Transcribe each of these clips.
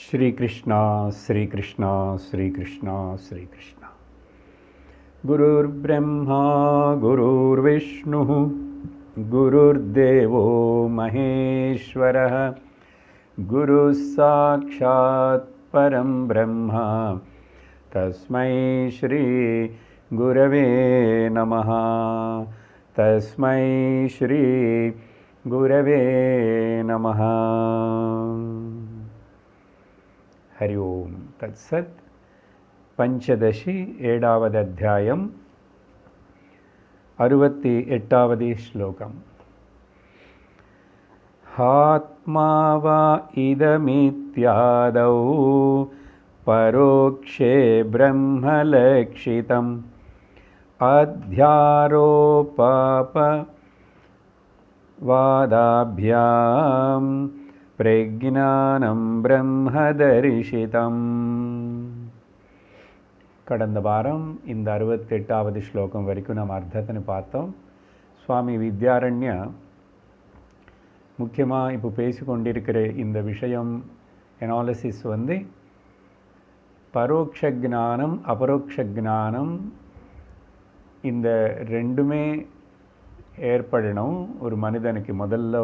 श्री कृष्णा श्री कृष्णा श्री कृष्णा श्री कृष्णा। गुरुर्ब्रह्मा गुरुर्विष्णुः गुरुर्देवो महेश्वरः गुरुः साक्षात् परं ब्रह्म तस्मै श्री गुरवे नमः। तस्मै श्री गुरवे नमः। हरि ओम तत्सत्। पंचदशी एडावद् अध्यायम् 68वद् श्लोकम्। आत्मा वा इदमित्यादौ परोक्षे ब्रह्मलक्षितम् अध्यारोपवादाभ्यां प्रज्ञानं ब्रह्मदर्शितम्। கடந்த வாரம் இந்த 68வது ஸ்லோகம் வரைக்கும் நம்ம அர்த்தத்தை பார்த்தோம். சுவாமி வித்யாரண்யா முக்கியமாக இப்போ பேசிக்கொண்டிருக்கிற இந்த விஷயம் அனாலிசிஸ் பரோட்ச ஞானம் அபரோக்ஷ ஞானம் இந்த ரெண்டுமே ஏற்படணும் ஒரு மனிதனுக்கு. முதல்ல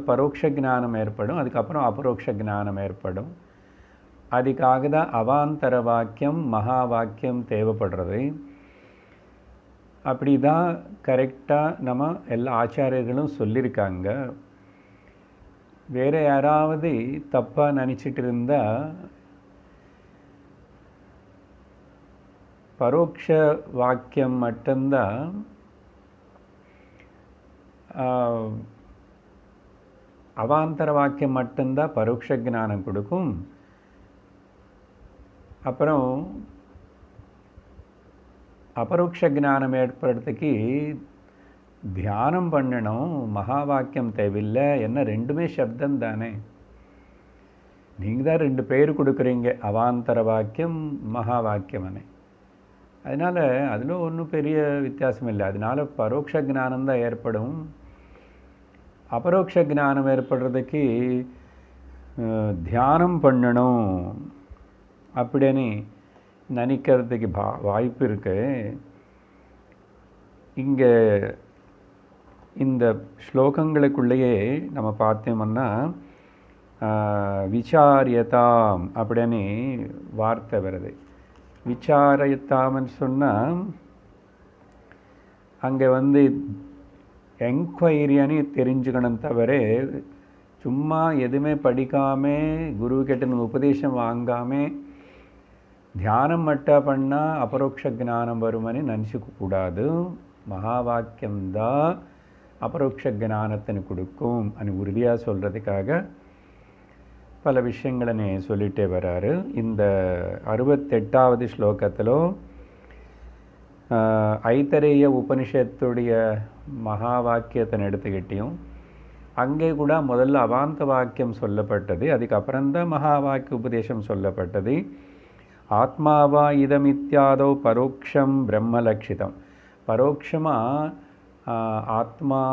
பரோட்ச ஞானம் ஏற்படும், அதுக்கப்புறம் அபரோக்ஷ ஞானம் ஏற்படும். அதுக்காக தான் அவாந்தர வாக்கியம் மகா வாக்கியம் தேவைப்படுறது. அப்படி தான் கரெக்டாக நம்ம எல்லா ஆச்சாரியர்களும் சொல்லியிருக்காங்க. வேறு யாராவது தப்பாக நினச்சிட்டு இருந்தால் பரோட்ச வாக்கியம் மட்டும்தான் அவாந்தர வாக்கியம் மட்டும்தான் பரோட்ச ஞானம் கொடுக்கும். அப்புறம் அபரோக்ஷ ஞானம் ஏற்படுறதுக்கு தியானம் பண்ணணும், மகா வாக்கியம் தேவையில்லை. என்ன ரெண்டுமே சப்தம் தானே, நீங்கள் தான் ரெண்டு பேர் கொடுக்குறீங்க, அவாந்தர வாக்கியம் மகா வாக்கியம்னு. அதனால் அதில் ஒன்றும் பெரிய வித்தியாசம் இல்லை. அதனால் பரோட்ச ஞானம்தான் ஏற்படும். அபரோக்ஷ ஞானம் ஏற்படுறதுக்கு தியானம் பண்ணணும் அப்படின்னு நினைக்கிறதுக்கு வாய்ப்பு இருக்கு. இங்கே இந்த ஸ்லோகங்களுக்குள்ளேயே நம்ம பார்த்தோம்னா விசாரியதாம் அப்படின்னு வார்த்தை வருது. விசாரியதாம்னு சொன்னால் அங்கே என்கொயரின்னு தெரிஞ்சுக்கணும் தவிர சும்மா எதுவுமே படிக்காமல் குருக்கிட்ட உபதேசம் வாங்காமல் தியானம் மட்டும் பண்ணால் அபரோக்ஷ ஞானம் வரும்னு நினச்சிக்கூடாது. மகா வாக்கியம்தான் அபரோக்ஷ ஞானத்தின்னு கொடுக்கும் అని உறுதியாக சொல்கிறதுக்காக பல விஷயங்களை சொல்லிட்டே வராரு. இந்த 68வது ஸ்லோகத்தில் ஐத்தரேய உபனிஷத்துடைய மகா வாக்கியத்தை எடுத்துக்கிட்டையும் அங்கே கூட முதல்ல அவாந்த வாக்கியம் சொல்லப்பட்டது, அதுக்கப்புறம்தான் மகா வாக்கிய உபதேசம் சொல்லப்பட்டது. ஆத்மாவா இதமித்யாதோ பரோக்ஷம் பிரம்மலக்ஷிதம். பரோட்சமாக ஆத்மா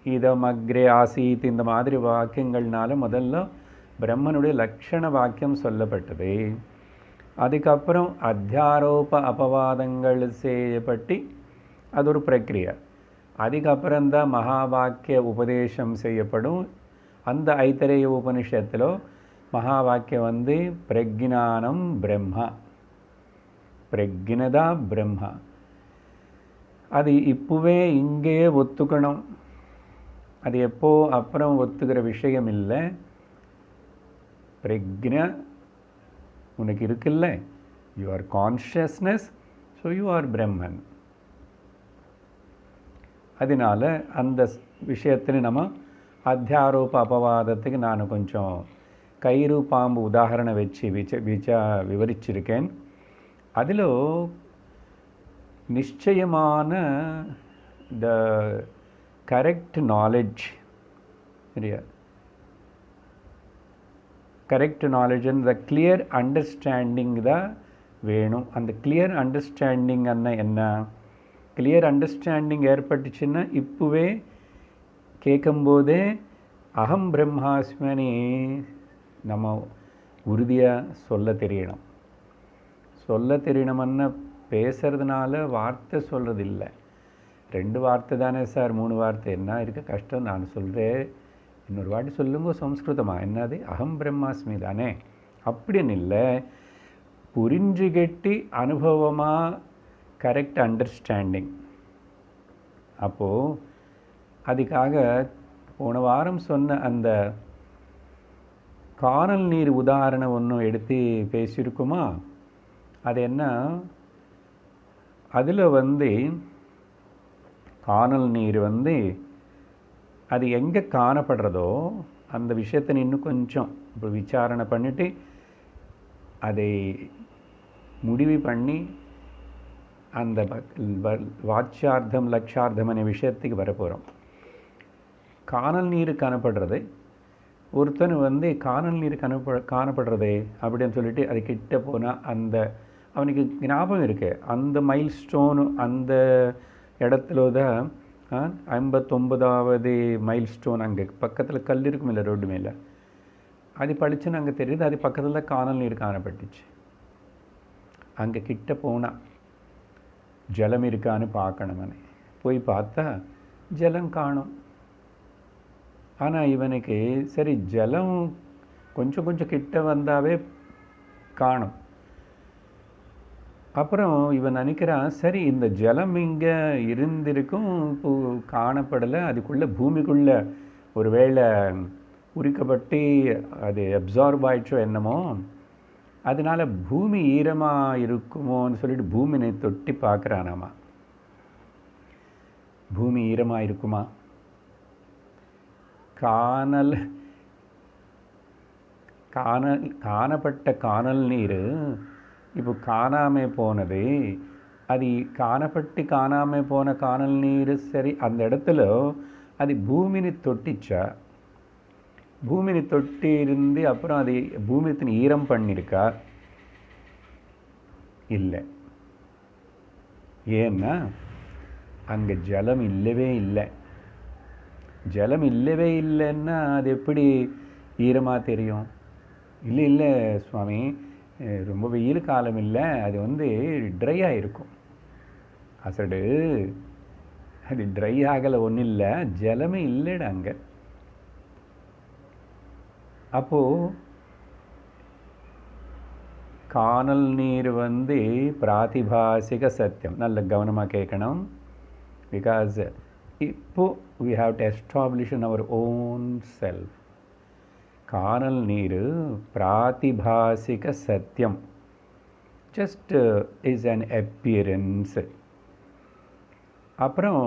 இதமக்ரே ஆசீத் இந்த மாதிரி வாக்கியங்கள்னால முதல்ல பிரம்மனுடைய லக்ஷண வாக்கியம் சொல்லப்பட்டது. அதுக்கப்புறம் அத்தியாரோப அபவாதங்கள் செய்யப்பட்டு அது ஒரு பிரக்ரியா. அதுக்கப்புறம்தான் மகா வாக்கிய உபதேசம் செய்யப்படும். அந்த ஐத்தரேய உபனிஷத்தில் மகா வாக்கியம் பிரஜ்ஞானம் பிரம்மா, பிரஜ்ஞதா பிரம்மா. அது இப்போவே இங்கேயே ஒத்துக்கணும். அது எப்போ அப்புறம் ஒத்துக்கிற விஷயம் இல்லை. பிரஜ்ஞ உனக்கு இருக்குல்ல, you are consciousness, so you are Brahman. அதனால் அந்த விஷயத்தில் நம்ம அத்தியாரோப அபவாதத்துக்கு நான் கொஞ்சம் கயிறு பாம்பு உதாரணம் வச்சு விவரிச்சிருக்கேன். அதில் நிச்சயமான த கரெக்ட் நாலேஜ், சரியா, correct knowledge and the clear understanding தான் வேணும். அந்த கிளியர் அண்டர்ஸ்டாண்டிங் என்ன, கிளியர் அண்டர்ஸ்டாண்டிங் ஏற்பட்டுச்சுன்னா இப்போவே கேட்கும்போதே அகம் பிரம்மாஸ்மி நம்ம உறுதியாக சொல்ல தெரியணும். சொல்ல தெரியணும்னா பேசுறதுனால வார்த்தை சொல்கிறது இல்லை. 2 வார்த்தை தானே சார், 3 வார்த்தை என்ன இருக்க கஷ்டம், நான் சொல்கிறேன் இன்னொரு வாட்டி சொல்லுங்க சம்ஸ்கிருதமாக, என்னது அகம் பிரம்மாஸ்மி தானே அப்படின்னு இல்லை. புரிஞ்சுகட்டி அனுபவமாக கரெக்ட் அண்டர்ஸ்டாண்டிங். அப்போது அதுக்காக போன வாரம் சொன்ன அந்த காணல் நீர் உதாரணம் ஒன்றும் எடுத்து பேசியிருக்குமா? அது என்ன, அதில் காணல் நீர் அது எங்கே காணப்படுறதோ அந்த விஷயத்தை இன்னும் கொஞ்சம் இப்போ விசாரணை பண்ணிவிட்டு அதை முடிவு பண்ணி அந்த வாட்சார்த்தம் லட்சார்த்தம் அనే விஷயத்துக்கு வரப்போகிறோம். காணல் நீர் காணப்படுறது, ஒருத்தன் காணல் நீர் காணப்படுறதே அப்படின்னு சொல்லிட்டு அது கிட்ட போனால் அந்த அவனுக்கு ஞாபகம் இருக்கு, அந்த மைல் ஸ்டோனு அந்த இடத்துல தான் 59வது மைல் ஸ்டோன் அங்கே பக்கத்தில் கல் இருக்கும் இல்லை ரோடு மேலே, அது பளிச்சுன்னு அங்கே தெரியுது, அது பக்கத்தில் தான் காணல் நீர் காணப்பட்டுச்சு. அங்கே கிட்ட போனால் ஜலம் இருக்கான்னு பார்க்கணுமனே போய் பார்த்தா ஜலம் காணும். ஆனால் இவனுக்கு சரி ஜலம் கொஞ்சம் கொஞ்சம் கிட்ட வந்தாவே காணும். அப்புறம் இவன் நினைக்கிறான், சரி இந்த ஜலம் இங்கே இருந்திருக்கும், இப்போ காணப்படலை, அதுக்குள்ளே பூமிக்குள்ளே ஒரு வேளை உரிக்கப்பட்டு அது அப்சார்ப் ஆயிடுச்சோ என்னமோ, அதனால பூமி ஈரமாக இருக்குமோன்னு சொல்லிட்டு பூமியை தொட்டி பார்க்குறானாமா. பூமி ஈரமாக இருக்குமா? காணப்பட்ட காணல் நீர் இப்போ காணாமல் போனது, அது காணாமல் போன காணல் நீர் சரி அந்த இடத்துல அது பூமியை தொட்டிச்சா, பூமியை தொட்டி இருந்து அப்புறம் அது பூமியத்தின் ஈரம் பண்ணியிருக்கா? இல்லை. ஏன்னா அங்கே ஜலம் இல்லவே இல்லை. ஜலம் இல்லவே இல்லைன்னா அது எப்படி ஈரமாக தெரியும்? இல்லை இல்லை சுவாமி, ரொம்ப வெயில் காலம் இல்லை, அது ட்ரையாக இருக்கும். அசடு அது ட்ரை ஆகலை, ஒன்றும் இல்லை, ஜலமே இல்லைடா அங்கே. அப்போது காணல் நீர் பிராதிபாசிக சத்தியம். நல்ல கவனமாக கேட்கணும். பிகாஸ் இப்போ we have to establish in our own self. காணல் நீர் பிராதிபாசிக சத்தியம், just is an appearance. அப்புறம்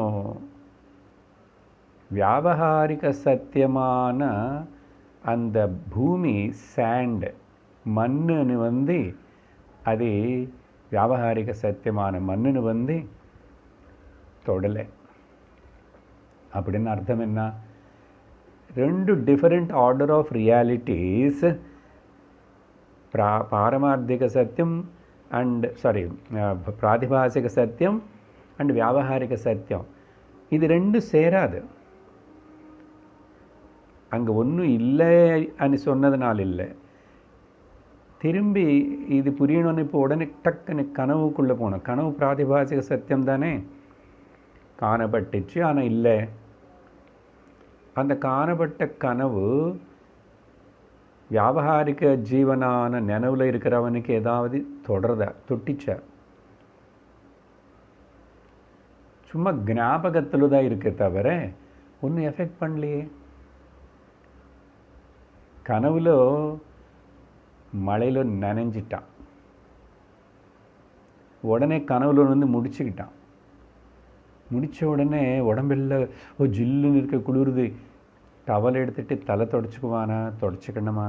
வியாபகாரிக சத்தியமான அந்த பூமி சாண்ட் மண்ணுன்னு அது வியாபகாரிக சத்தியமான மண்ணுன்னு தொடலை. அப்படின்னு அர்த்தம் என்ன? 2 டிஃபரெண்ட் ஆர்டர் ஆஃப் ரியாலிட்டிஸ், பாரமார்த்திக சத்தியம் அண்ட் பிராதிபாசிக சத்தியம் அண்ட் வியாபகாரிக சத்தியம், இது 2 சேராது. அங்கே ஒன்றும் இல்லை అని சொன்னதுனால இல்லை. திரும்பி இது புரியணும்னு இப்போ உடனே டக்குன்னு கனவுக்குள்ளே போகணும். கனவு பிராதிபாசிக சத்தியம் தானே, காணப்பட்டுச்சு ஆனால் இல்லை. அந்த காணப்பட்ட கனவு வியாபகாரிக ஜீவனான நினைவில் இருக்கிறவனுக்கு ஏதாவது தொட்டிச்சா? சும்மா ஞாபகத்தில் தான் இருக்க தவிர ஒன்றும் எஃபெக்ட் பண்ணலையே. கனவுல மழையில் நனைஞ்சிட்டான், உடனே கனவுல முடிச்சுக்கிட்டான். முடித்த உடனே உடம்பெல்லாம் ஜில்லுன்னு இருக்க குளிருது, டவல் எடுத்துகிட்டு தலை தொடச்சிக்குவானா? தொடச்சிக்கணுமா?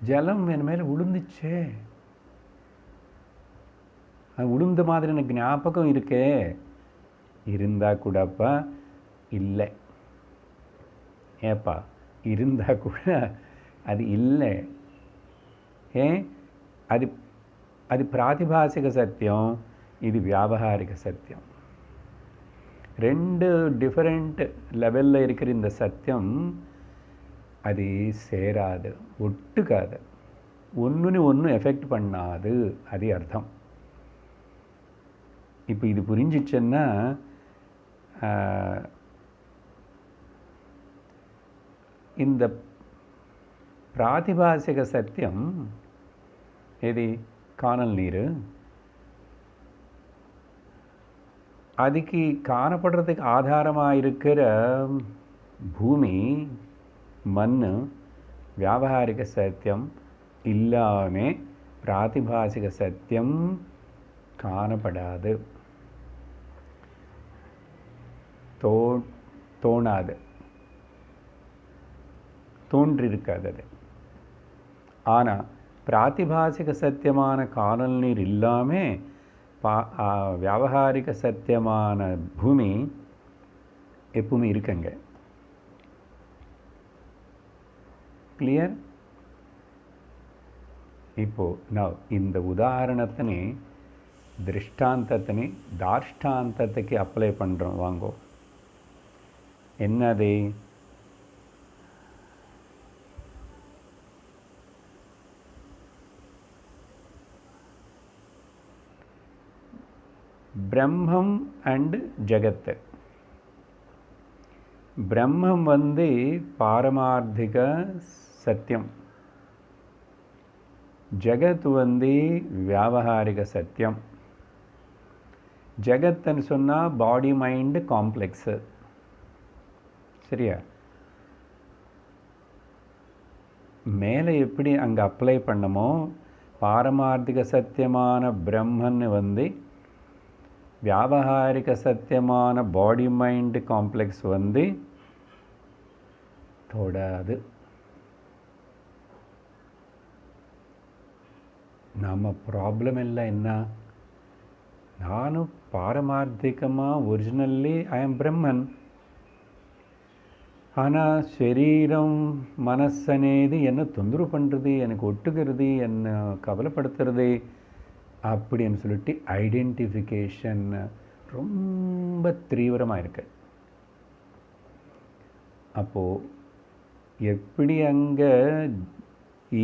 ஜலம் என் மேலே விழுந்துச்சே, அது விழுந்த மாதிரி எனக்கு ஞாபகம் இருக்கே. இருந்தால் கூடப்பா இல்லை. ஏப்பா இருந்தால் கூட அது இல்லை. ஏன்? அது பிராதிபாசிக சத்தியம், இது வியாபகாரிக சத்தியம். ரெண்டு டிஃபரெண்ட் லெவலில் இருக்கிற இந்த சத்தியம் அது சேராது, ஒட்டுக்காது, ஒன்றுன்னு ஒன்று எஃபெக்ட் பண்ணாது. அது அர்த்தம். இப்போ இது புரிஞ்சிச்சுன்னா இந்த பிராதிபாசிக சத்தியம் ஏதி காணல் நீர் அதுக்கு காணப்படுறதுக்கு ஆதாரமாக இருக்கிற பூமி மண் வியாபகாரிக சத்தியம் இல்லாமல் பிராதிபாசிக சத்தியம் காணப்படாது, தோணாது, தோன்றிருக்காது அது. ஆனால் பிராதிபாசிக சத்தியமான காணல் நீர் இல்லாமல் வியாபகாரிக சத்தியமான பூமி எப்பவுமே இருக்குங்க. கிளியர்? இப்போது நான் இந்த உதாரணத்தினை திருஷ்டாந்தத்தினை தார்ஷ்டாந்தத்துக்கு அப்ளை பண்ணுறோம். வாங்கோ, என்னது? பிரம்மம் அண்ட் ஜகத்து. பிரம்மம் பாரமார்த்திக சத்தியம், ஜகத் வியாபகாரிக சத்தியம். ஜகத்துன்னு சொன்னால் பாடி மைண்டு காம்ப்ளெக்ஸு, சரியா? மேலே எப்படி அங்கே அப்ளை பண்ணமோ பாரமார்த்திக சத்தியமான பிரம்மன்னு வியாபகாரிக சத்தியமான பாடி மைண்டு காம்ப்ளெக்ஸ் தொடாது. நம்ம ப்ராப்ளம் எல்லாம் என்ன? நானும் பாரமார்த்திகமாக ஒரிஜினல்லி ஐ எம் பிரம்மன். ஆனால் சரீரம் மனசு అనేది என்ன தொந்தரவு பண்ணுறது, எனக்கு ஒட்டுகிறது, என்ன கவலைப்படுத்துறது அப்படின்னு சொல்லிட்டு ஐடென்டிஃபிகேஷன் ரொம்ப தீவிரமாக இருக்கு. அப்போது எப்படி அங்கே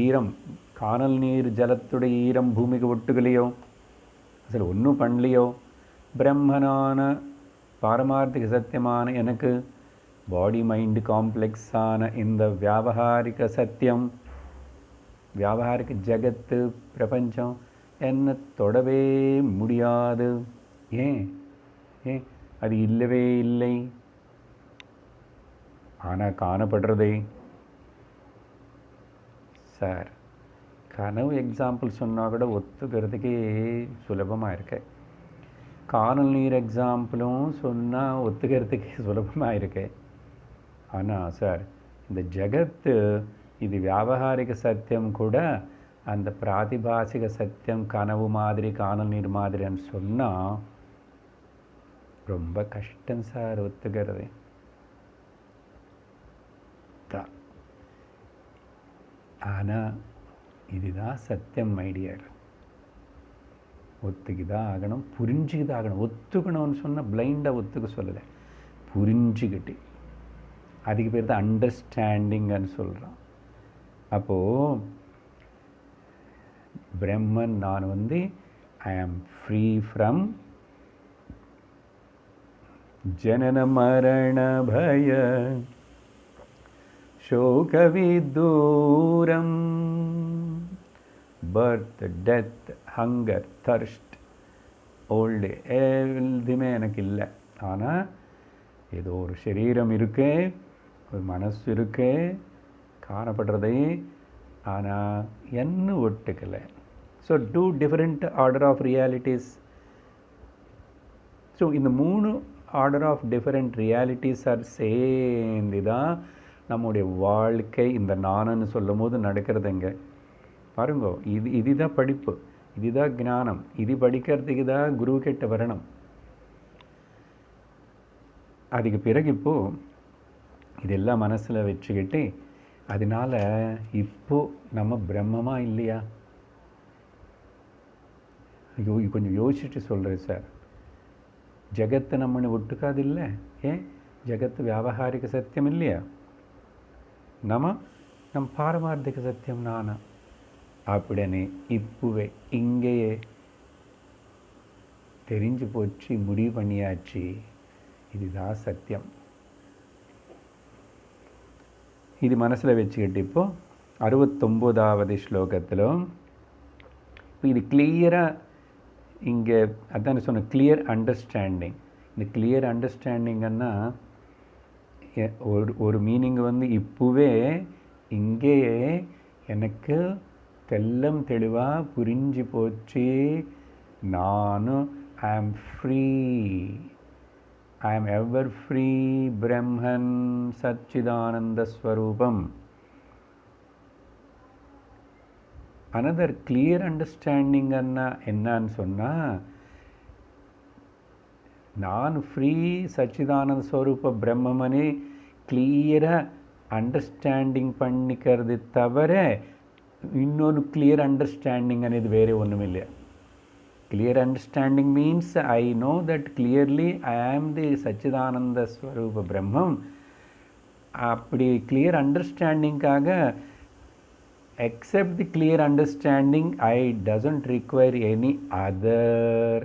ஈரம் காணல் நீர் ஜலத்துடைய ஈரம் பூமிக்கு ஒட்டுகலையோ, அசல் ஒன்றும் பண்ணலையோ, பிரம்மனான பாரமார்த்திக சத்தியமான எனக்கு பாடி மைண்டு காம்ப்ளெக்ஸான இந்த வியாபகாரிக சத்தியம், வியாபகாரிக ஜகத்து பிரபஞ்சம் என்ன தொடவே முடியாது. ஏன்? அது இல்லவே இல்லை. ஆனால் காணப்படுறதே. சார், கனவு எக்ஸாம்பிள் சொன்னால் கூட ஒத்துக்கிறதுக்கே சுலபமாக இருக்கு. காணல் நீர் எக்ஸாம்பிளும் சொன்னால் ஒத்துக்கிறதுக்கு சுலபமாக இருக்கு. ஆனால் சார், இந்த ஜகத்து இது வியாபகாரிக சத்தியம் கூட அந்த பிராதிபாசிக சத்தியம் கனவு மாதிரி காணல் நீர் மாதிரின்னு சொன்னால் ரொம்ப கஷ்டம் சார் ஒத்துக்கிறது. ஆனால் இதுதான் சத்தியம் ஐடியார். ஒத்துக்குதான் ஆகணும், புரிஞ்சுக்குதான் ஆகணும். ஒத்துக்கணும்னு சொன்னால் பிளைண்டாக ஒத்துக்க சொல்லலை, புரிஞ்சுக்கிட்டு. அதுக்கு பேர் தான் அண்டர்ஸ்டாண்டிங்னு சொல்கிறான். அப்போது பிரம்மன் நான் ஐ ஆம் ஃப்ரீ ஃப்ரம் ஜனன மரண பய சோக விதூரம், birth death hunger thirst old எதுவுமே எனக்கு இல்லை. ஆனால் ஏதோ ஒரு சரீரம் இருக்கே, ஒரு மனசு இருக்கே, காணப்படுறதே, ஆனால் என்ன ஒட்டுக்கலை. So two different order of realities. So இந்த 3 order of different realities are சேர்ந்து தான் நம்முடைய வாழ்க்கை இந்த நானுன்னு சொல்லும் போது நடக்கிறதுங்க. பாருங்க, இதுதான் படிப்பு, இதுதான் ஞானம். இது படிக்கிறதுக்கு தான் குரு கிட்ட வரணும். அதுக்கு பிறகு இப்போது இதெல்லாம் மனசில் வச்சுக்கிட்டு, அதனால் இப்போது நம்ம பிரம்மமாக இல்லையா? கொஞ்சம் யோசிச்சுட்டு சொல்கிறேன் சார். ಜಗತ್ತು ನಮ್ಮನ್ನು ಒಟ್ಟುಕಾದಿಲ್ಲ. ಜಗತ್ತು ವ್ಯಾವಹಾರಿಕ ಸತ್ಯಮಿಲ್ಲ, ನಮ್ಮ ಪಾರಮಾರ್ಥಿಕ ಸತ್யம் ನಾನು. அப்படினே இப்பவே இங்கேயே தெரிஞ்சு போச்சு, முடிவு பண்ணியாச்சு, இதுதான் சத்தியம். இது மனசில் வச்சுக்கிட்டு இப்போ 69வது ஸ்லோகத்திலும் இப்போ இது கிளியராக இங்கே அதான் சொன்ன கிளியர் அண்டர்ஸ்டாண்டிங். இந்த கிளியர் அண்டர்ஸ்டாண்டிங்கன்னா ஒரு மீனிங் இப்போவே இங்கேயே எனக்கு தெல்லம் தெளிவாக புரிஞ்சு போச்சு, நானும் ஐ ஆம் free, I am ever free Brahman Satchidananda Swarupam. Another clear understanding என்னன்னு சொன்னா, நான் ஃப்ரீ சச்சிதானந்த ஸ்வரூப பிரம்மமனே கிளியராக அண்டர்ஸ்டாண்டிங் பண்ணிக்கிறது தவிர இன்னொரு கிளியர் அண்டர்ஸ்டாண்டிங் అనేది வேறு ஒன்றுமில்லை. Clear understanding means I know that clearly I am the Satchidananda Swarupa Brahman. அப்படி clear understandingக்காக except the clear understanding I doesn't require any other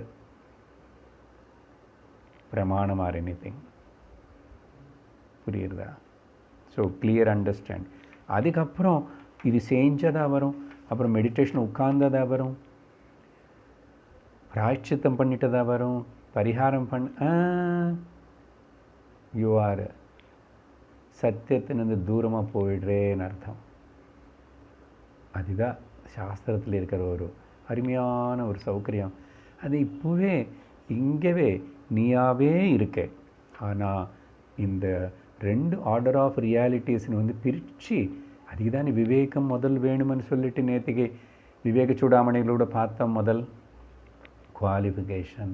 pramanam or anything. புரியுதா? So clear understand. அதுக்கப்புறம் இது செஞ்சதாக வரும், அப்புறம் meditation உட்கார்ந்ததாக வரும், பிராயச்சித்தம் பண்ணிட்டதாக வரும், பரிகாரம் யூ ஆர் சத்தியத்திலிருந்து தூரமாக போயிடுறேன்னு அர்த்தம். அதுதான் சாஸ்திரத்தில் இருக்கிற ஒரு அருமையான ஒரு சௌகரியம். அது இப்போவே இங்கேவே நீயாவே இருக்க. ஆனால் இந்த ரெண்டு ஆர்டர் ஆஃப் ரியாலிட்டிஸ்னு பிரித்து அதுக்கு தான் விவேகம் முதல் வேணுமென்னு சொல்லிட்டு நேற்றுக்கு விவேக சூடாமணிகளோட பார்த்தோம். முதல் குவாலிஃபிகேஷன்,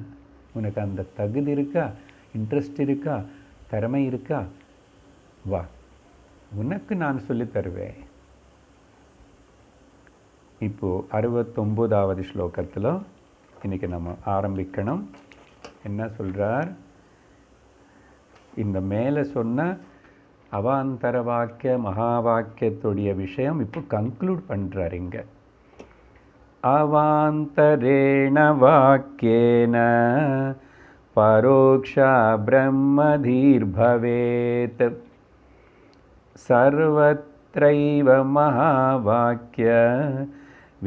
உனக்கு அந்த தகுதி இருக்கா, இன்ட்ரெஸ்ட் இருக்கா, திறமை இருக்கா, வா உனக்கு நான் சொல்லித் தருவேன். இப்போது 69வது ஸ்லோகத்தில் இன்றைக்கி நம்ம ஆரம்பிக்கணும். என்ன சொல்கிறார்? இந்த மேலே சொன்ன அவாந்தர வாக்கிய மகா வாக்கியத்துடைய விஷயம் இப்போ கன்க்ளூட் பண்ணுறார். இங்கே அவாந்தரேண வாக்கியேன பரோக்ஷா பிரம்மதீர்பவேத் சர்வத்ரைவ மகாவாக்கிய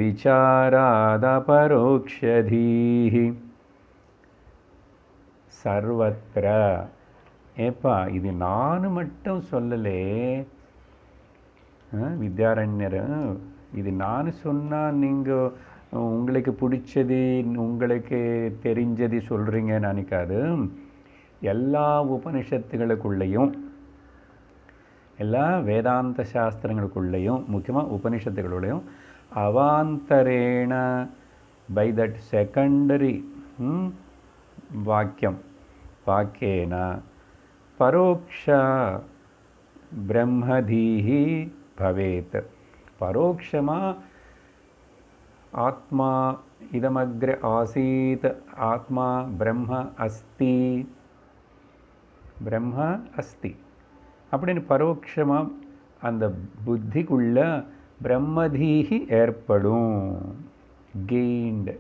விசாராத பரோக்ஷதீஹி. சர்வத்ர ஏப்பா இது நான் மட்டும் சொல்லலே, வித்யாரண்யர் இது நான் சொன்னால் நீங்கள் உங்களுக்கு பிடிச்சது உங்களுக்கு தெரிஞ்சது சொல்கிறீங்கன்னு நினைக்காது. எல்லா உபனிஷத்துகளுக்குள்ளேயும் எல்லா வேதாந்த சாஸ்திரங்களுக்குள்ளேயும் முக்கியமாக உபனிஷத்துகளுடையும் அவாந்தரேண பை தட் செகண்டரி வாக்கியம் வாக்கியேன பரோக்ஷா பிரம்மதீஹி பவேத். பரோக்ஷமாக ஆத்மா இதமக்ர ஆசீத், ஆத்மா பிரம்ம அஸ்தி, பிரம்ம அஸ்தி அப்படின்னு பரோட்சமாக அந்த புத்திக்குள்ள பிரம்மதீஹி ஏற்படும், கெயின்டு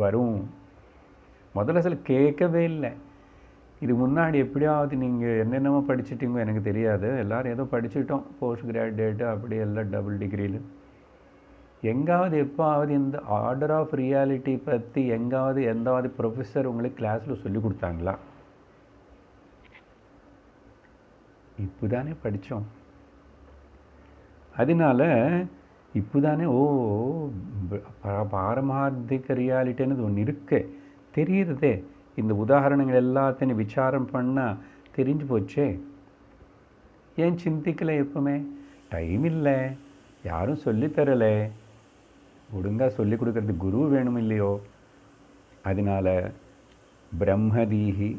வரும். முதல்ல சில கேட்கவே இல்லை. இது முன்னாடி எப்படியாவது நீங்கள் என்னென்னமோ படிச்சுட்டீங்க எனக்கு தெரியாது, எல்லோரும் ஏதோ படிச்சுட்டோம், போஸ்ட் கிராஜுவேட்டு அப்படி எல்லாம் டபுள் டிகிரியில். எங்காவது எப்போவாவது இந்த ஆர்டர் ஆஃப் ரியாலிட்டி பற்றி எந்தாவது ப்ரொஃபஸர் உங்களுக்கு கிளாஸில் சொல்லி கொடுத்தாங்களா? இப்போ தானே படித்தோம். அதனால் இப்போ தானே பாரமார்த்திக ரியாலிட்டின்னு ஒன்று இருக்கு தெரியுறதே. இந்த உதாரணங்கள் எல்லாத்தையும் விசாரம் பண்ணால் தெரிஞ்சு போச்சே. ஏன் சிந்திக்கலை? எப்பவுமே டைம் இல்லை, யாரும் சொல்லித்தரலை, ஒழுங்காக சொல்லி கொடுக்கறது குரு வேணும் இல்லையோ. அதனால் பிரம்மதீஹி.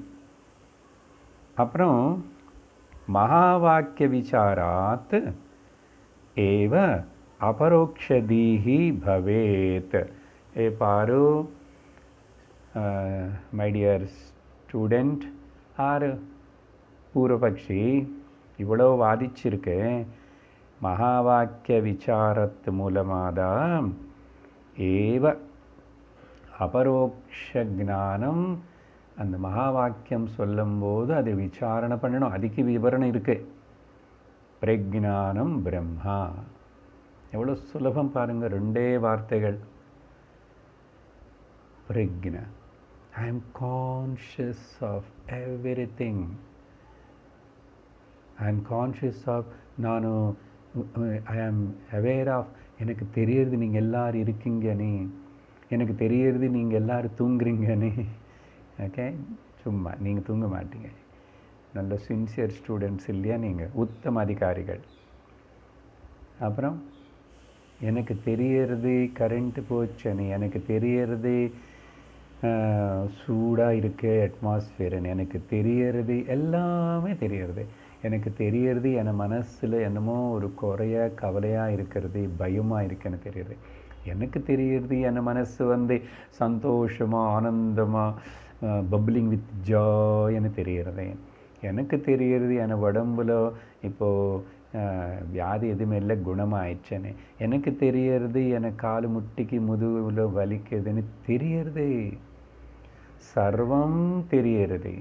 அப்புறம் மகாவாக்கிய விசாராத் ஏவ அபரோக்ஷதீஹி பவேத். ஏ பாரு மை டியர் ஸ்டூடெண்ட் ஆர் பூர்வபக்ஷி இவ்வளோ வாதிச்சிருக்கு, மகா வாக்கிய விசாரத்து மூலமாதான் ஏவ அபரோக்ஷ ஞானம். அந்த மகா வாக்கியம் சொல்லும்போது அது விசாரணை பண்ணணும், அதுக்கு விவரணம் இருக்கு. பிரஜானம் பிரம்மா, எவ்வளோ சுலபம் பாருங்க, ரெண்டே வார்த்தைகள். பிரஜ்ஞா, I am conscious of everything. I am conscious of, நான் ஐ ஆம் அவேர் ஆஃப், எனக்கு தெரியறது நீங்கள் எல்லோரும் இருக்கீங்கன்னு, எனக்கு தெரியறது நீங்கள் எல்லோரும் தூங்குறீங்கன்னு. ஓகே, சும்மா நீங்கள் தூங்க மாட்டீங்க, நல்ல சின்சியர் ஸ்டூடெண்ட்ஸ் இல்லையா நீங்கள், உத்தம அதிகாரிகள். அப்புறம் எனக்கு தெரியறது கரண்ட்டு போச்சுன்னு, எனக்கு தெரியறது சூடாக இருக்கு அட்மாஸ்ஃபியர்னு, எனக்கு தெரியறது எல்லாமே தெரியறது. எனக்கு தெரியறது என் மனசில் என்னமோ ஒரு குறைய கவலையாக இருக்கிறது, பயமாக இருக்குன்னு தெரியுது. எனக்கு தெரியறது என் மனசு சந்தோஷமாக ஆனந்தமாக பப்ளிங் வித் ஜாய்னு தெரிகிறது. எனக்கு தெரியறது என் உடம்புல இப்போது வியாதி எதுவுமே இல்லை, குணமாயிடுச்சேன்னு. எனக்கு தெரியறது என் கால் முட்டிக்கு முதுகில் வலிக்குதுன்னு தெரியுறது. சர்வம் தெரியுறது.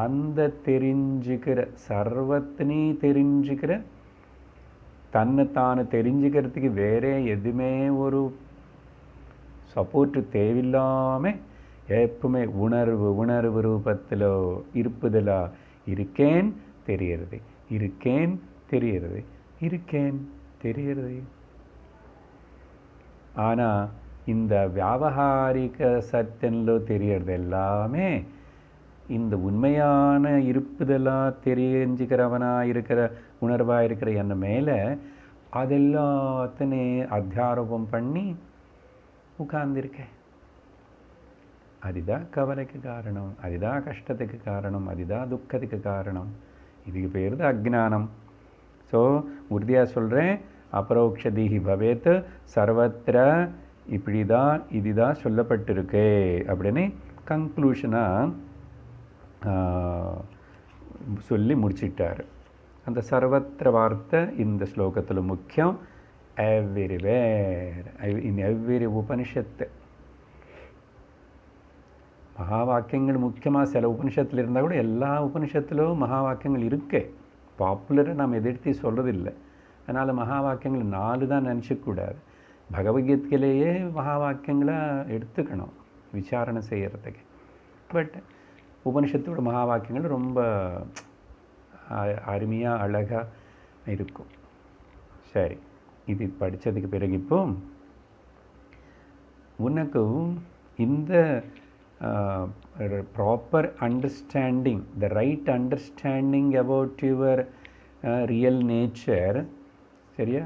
அந்த தெரிஞ்சுக்கிற சர்வத்தினையும் தெரிஞ்சுக்கிற, தன்னைத்தானு தெரிஞ்சுக்கிறதுக்கு வேறே எதுவுமே ஒரு சப்போர்ட்டு தேவையில்லாமல் எப்பவுமே உணர்வு ரூபத்தில் இருப்பதில் இருக்கேன் தெரிகிறது, இருக்கேன் தெரிகிறது, இருக்கேன் தெரிகிறது. ஆனால் இந்த வியாவகாரிக சத்தியன்ல தெரியறது எல்லாமே இந்த உண்மையான இருப்புதெல்லாம் தெரிஞ்சுக்கிறவனாக இருக்கிற உணர்வாக இருக்கிற என்ன மேலே அதெல்லாத்தையும் அத்தியாரோபம் பண்ணி உட்கார்ந்துருக்கேன். அதுதான் கவலைக்கு காரணம், அதுதான் கஷ்டத்துக்கு காரணம், அதுதான் துக்கத்துக்கு காரணம். இதுக்கு பேர் தான் அஜ்ஞானம். ஸோ உறுதியாக சொல்கிறேன், அபரோக்ஷதீஹி பவேத், சர்வத்திர இப்படி தான் இதுதான் சொல்லப்பட்டிருக்கு அப்படின்னு கன்க்ளூஷனாக சொல்லி முடிச்சிட்டார். அந்த சர்வத்திர வார்த்தை இந்த ஸ்லோகத்தில் முக்கியம். எவ்ரிவேர், இன் எவ்ரி உபனிஷத்து. மகா வாக்கியங்கள் முக்கியமாக சில உபனிஷத்தில் இருந்தால் கூட எல்லா உபனிஷத்துலும் மகா வாக்கியங்கள் இருக்கு. பாப்புலராக நாம் எதிர்த்து சொல்கிறதில்லை. அதனால் மகா வாக்கியங்கள் 4 தான் நினச்சிக்கூடாது. பகவத்கீதையிலேயே மகா வாக்கியங்களை எடுத்துக்கணும் விசாரணை செய்கிறதுக்கு. பட் உபனிஷத்தோட மகா வாக்கியங்கள் ரொம்ப அருமையாக அழகாக இருக்கும். சரி, இது படித்ததுக்கு பிறகு இப்போ உனக்கு இந்த proper understanding, the right understanding about your real nature, சரியா?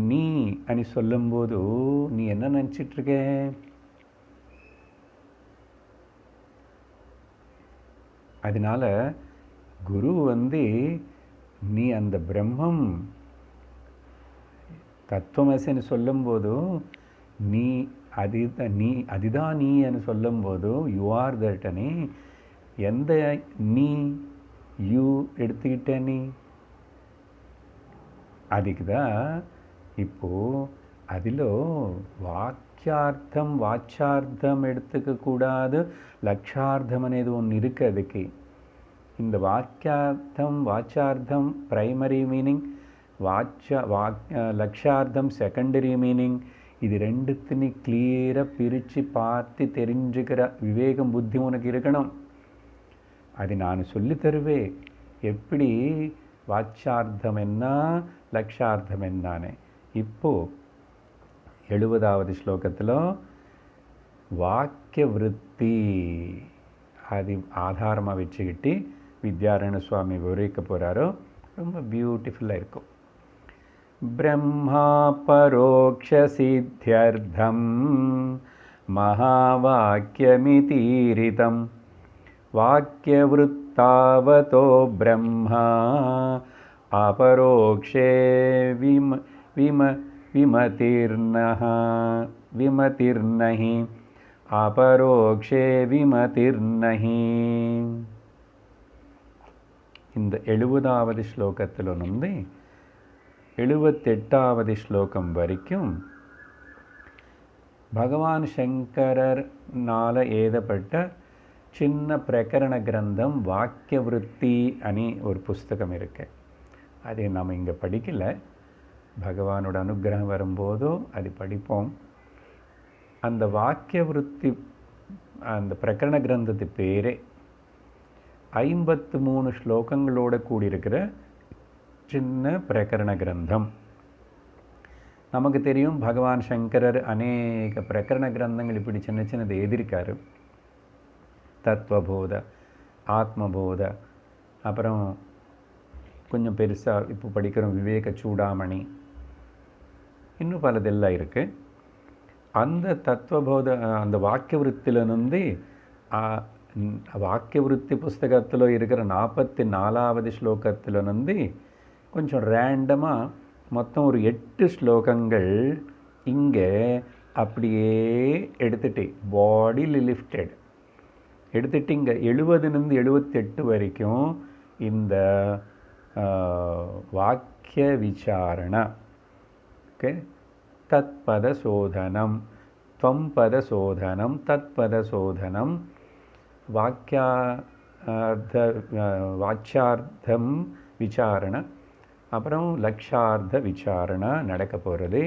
நீ అని சொல்லும்போது நீ என்ன நினச்சிட்ருக்க? அதனால் குரு நீ அந்த பிரம்மம் தத்துவமசின்னு சொல்லும்போது நீ அதுதான் நீ అని சொல்லும்போது யூ ஆர் தட் అని எந்த நீ யூ எடுத்துக்கிட்ட நீ அதுக்கு தான் இப்போது அதில் வாச்சார்த்தம் எடுத்துக்கக்கூடாது, லக்ஷார்த்தம் అనేది ஒன்று இருக்குது. அதுக்கு இந்த வாச்சார்த்தம் பிரைமரி மீனிங், லக்ஷார்த்தம் செகண்டரி மீனிங். இது ரெண்டுத்தையும் கிளியராக பிரித்து பார்த்து தெரிஞ்சுக்கிற விவேகம் புத்தி உனக்கு இருக்கணும். அது நான் சொல்லி தருவேன், எப்படி வாச்சார்த்தம் என்ன லக்ஷார்த்தம் என்னான்னு. இப்போது 70வது ஸ்லோகத்தில் வாக்கிய விருத்தி அது ஆதாரமாக வச்சுக்கிட்டு வித்யாரண்ய சுவாமி விவரிக்க போகிறாரோ, ரொம்ப பியூட்டிஃபுல்லாக இருக்கும். பிரம்மா பரோக்ஷ சித்தியர்த்தம் மகாவாக்கியமிதீரிதம் வாக்கியவிருத்தாவதோ பிரம்மா அபரோக்ஷே விமதிர்நஹி அபரோக்ஷே விமதிர்நஹி. இந்த 70வது ஸ்லோகத்தில் வந்து 78வது ஸ்லோகம் வரைக்கும் பகவான் சங்கரனால் எழுதப்பட்ட சின்ன பிரகரண கிரந்தம் வாக்கிய விருத்தி அனி ஒரு புஸ்தகம் இருக்கு. அதை நாம் இங்கே படிக்கலை, பகவானோட அனுகிரகம் வரும்போதோ அது படிப்போம். அந்த வாக்கிய விருத்தி அந்த பிரகரண கிரந்தத்து பேரே 53 ஸ்லோகங்களோடு கூடியிருக்கிற சின்ன பிரகரண கிரந்தம். நமக்கு தெரியும் பகவான் சங்கரர் அநேக பிரகரண கிரந்தங்கள் இப்படி சின்ன சின்னது எழுதியிருக்காரு. தத்துவபோத, ஆத்மபோத, அப்புறம் கொஞ்சம் பெருசாக இப்போ படிக்கிறோம் விவேக சூடாமணி, இன்னும் பலதெல்லாம் இருக்குது. அந்த தத்துவபோத அந்த வாக்கிய விருத்தியிலிருந்து வாக்கிய விருத்தி புஸ்தகத்தில் இருக்கிற 44வது ஸ்லோகத்திலிருந்து கொஞ்சம் ரேண்டமாக மொத்தம் ஒரு 8 ஸ்லோகங்கள் இங்கே அப்படியே எடுத்துட்டு பாடியில் லிஃப்டட் எடுத்துட்டு இங்கே 70லேருந்து 78 வரைக்கும் இந்த வாக்கிய விசாரணை. ஓகே, தத்பத சோதனம், त्वंपद शोधनम, तत्पद शोधनम, வாச்சியார்த்தம் விசாரணை, அப்புறம் லக்ஷார்த்த விசாரணை நடக்க போகிறது.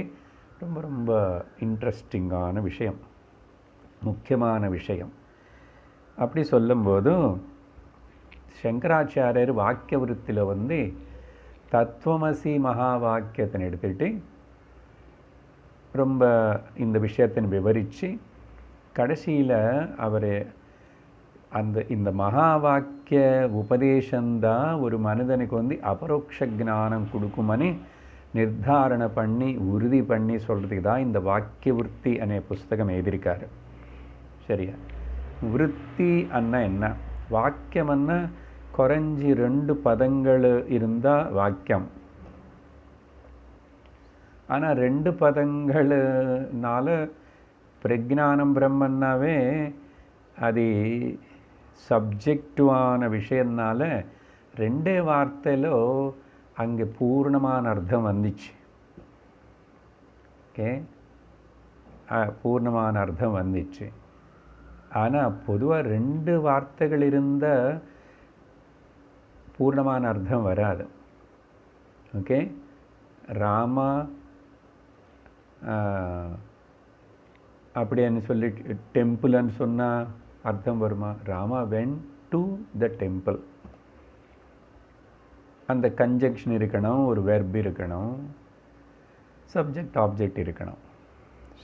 ரொம்ப ரொம்ப இன்ட்ரெஸ்டிங்கான விஷயம், முக்கியமான விஷயம். அப்படி சொல்லும்போது சங்கராச்சாரியர் வாக்கிய விருத்தியில் வந்து தத்துவமசி மகா வாக்கியத்தை எடுத்துகிட்டு ரொம்ப இந்த விஷயத்தை விவரித்து கடைசியில் அவர் இந்த மகா வாக்கிய உபதேசந்தான் ஒரு மனிதனுக்கு வந்து அபரோக்ஷ ஞானம் கொடுக்குமனு நிர்தாரண பண்ணி உறுதி பண்ணி சொல்கிறதுக்கு தான் இந்த வாக்கிய விருத்தி அనే புஸ்தகம் எழுதியிருக்காரு. சரியா? விருத்தி அண்ணா என்ன? வாக்கியம் அண்ணா குறைஞ்சி 2 பதங்கள் இருந்தால் வாக்கியம். ஆனால் 2 பதங்கள்னால பிரஜானம் பிரம்மன்னாவே அது சப்ஜெக்டிவான விஷயம்னால 2 வார்த்தையிலோ அங்கே பூர்ணமான அர்த்தம் வந்துச்சு. ஓகே, பூர்ணமான அர்த்தம் வந்துச்சு. ஆனால் பொதுவாக 2 வார்த்தைகள் இருந்த பூர்ணமான அர்த்தம் வராது. ஓகே, ராமா அப்படின்னு சொல்லி டெம்பிள்னு சொன்னால் அர்த்தம் வருமா? Rama went to the temple. அந்த கன்ஜங்ஷன் இருக்கணும், ஒரு வெர்ப் இருக்கணும், சப்ஜெக்ட் ஆப்ஜெக்ட் இருக்கணும்.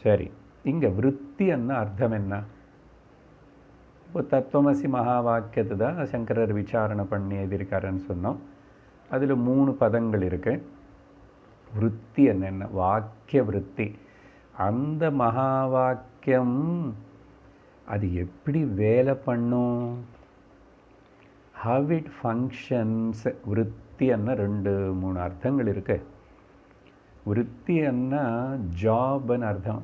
சரி, இங்கே விருத்தி என்ன அர்த்தம் என்ன? இப்போ தத்துவமசி மகா வாக்கியத்தை தான் சங்கரர் விசாரணை பண்ணி எழுதியிருக்காருன்னு சொன்னோம். அதில் 3 பதங்கள் இருக்குது. விருத்தி என்ன? வாக்கிய விருத்தி. அந்த மகா வாக்கியம் அது எப்படி வேலை பண்ணும்? How it functions. விருத்தி என்ன 2-3 அர்த்தங்கள் இருக்கு. விருத்தி என்ன ஜாப்னு அர்த்தம்.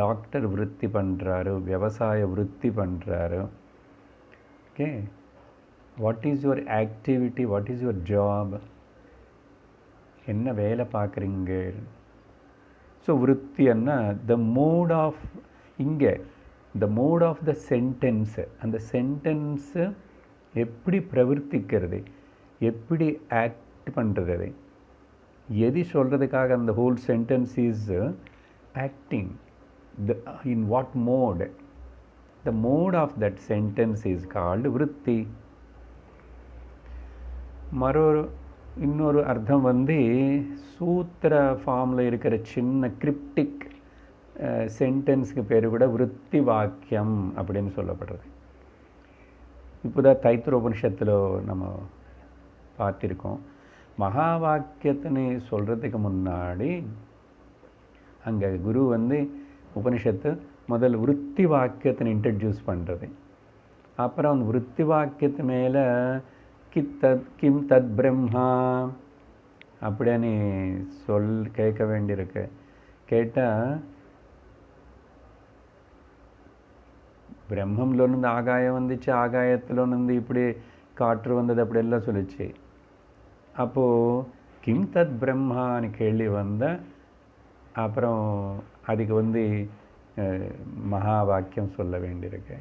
டாக்டர் விருத்தி பண்ணுறாரு, விவசாய விருத்தி பண்ணுறாரு. Okay, what is your activity, what is your job, என்ன வேலை பார்க்குறீங்க? ஸோ விருத்தி என்ன? த மோட் ஆஃப், இங்கே the mode of the sentence, அந்த சென்டென்ஸு எப்படி பிரவர்த்திக்கிறது, எப்படி ஆக்ட் பண்ணுறது, எது சொல்கிறதுக்காக அந்த whole sentence is acting, in what mode, the mode of that sentence is called vritti. இன்னொரு அர்த்தம் வந்து சூத்திர ஃபார்மில் இருக்கிற சின்ன கிரிப்டிக் சென்டென்ஸுக்கு பேர் கூட விருத்தி வாக்கியம் அப்படின்னு சொல்லப்படுறது. இப்போ தான் தைத்திரோபனிஷத்தில் நம்ம பார்த்திருக்கோம். மகா வாக்கியத்தினை சொல்கிறதுக்கு முன்னாடி அங்கே குரு வந்து உபனிஷத்து முதல் விருத்தி வாக்கியத்தினை இன்ட்ரடியூஸ் பண்ணுறது. அப்புறம் அந்த விருத்தி வாக்கியத்து மேலே கிம் தத் பிரம்மா அப்படின்னு கேட்க வேண்டியிருக்கு. கேட்டால் பிரம்மம்லேருந்து ஆகாயம் வந்துச்சு, ஆகாயத்திலேருந்து இப்படி காற்று வந்தது, அப்படியெல்லாம் சொல்லிச்சு. அப்போது கிம் தத் பிரம்மான்னு கேள்வி வந்த அப்புறம் அதுக்கு மகா வாக்கியம் சொல்ல வேண்டியிருக்கு.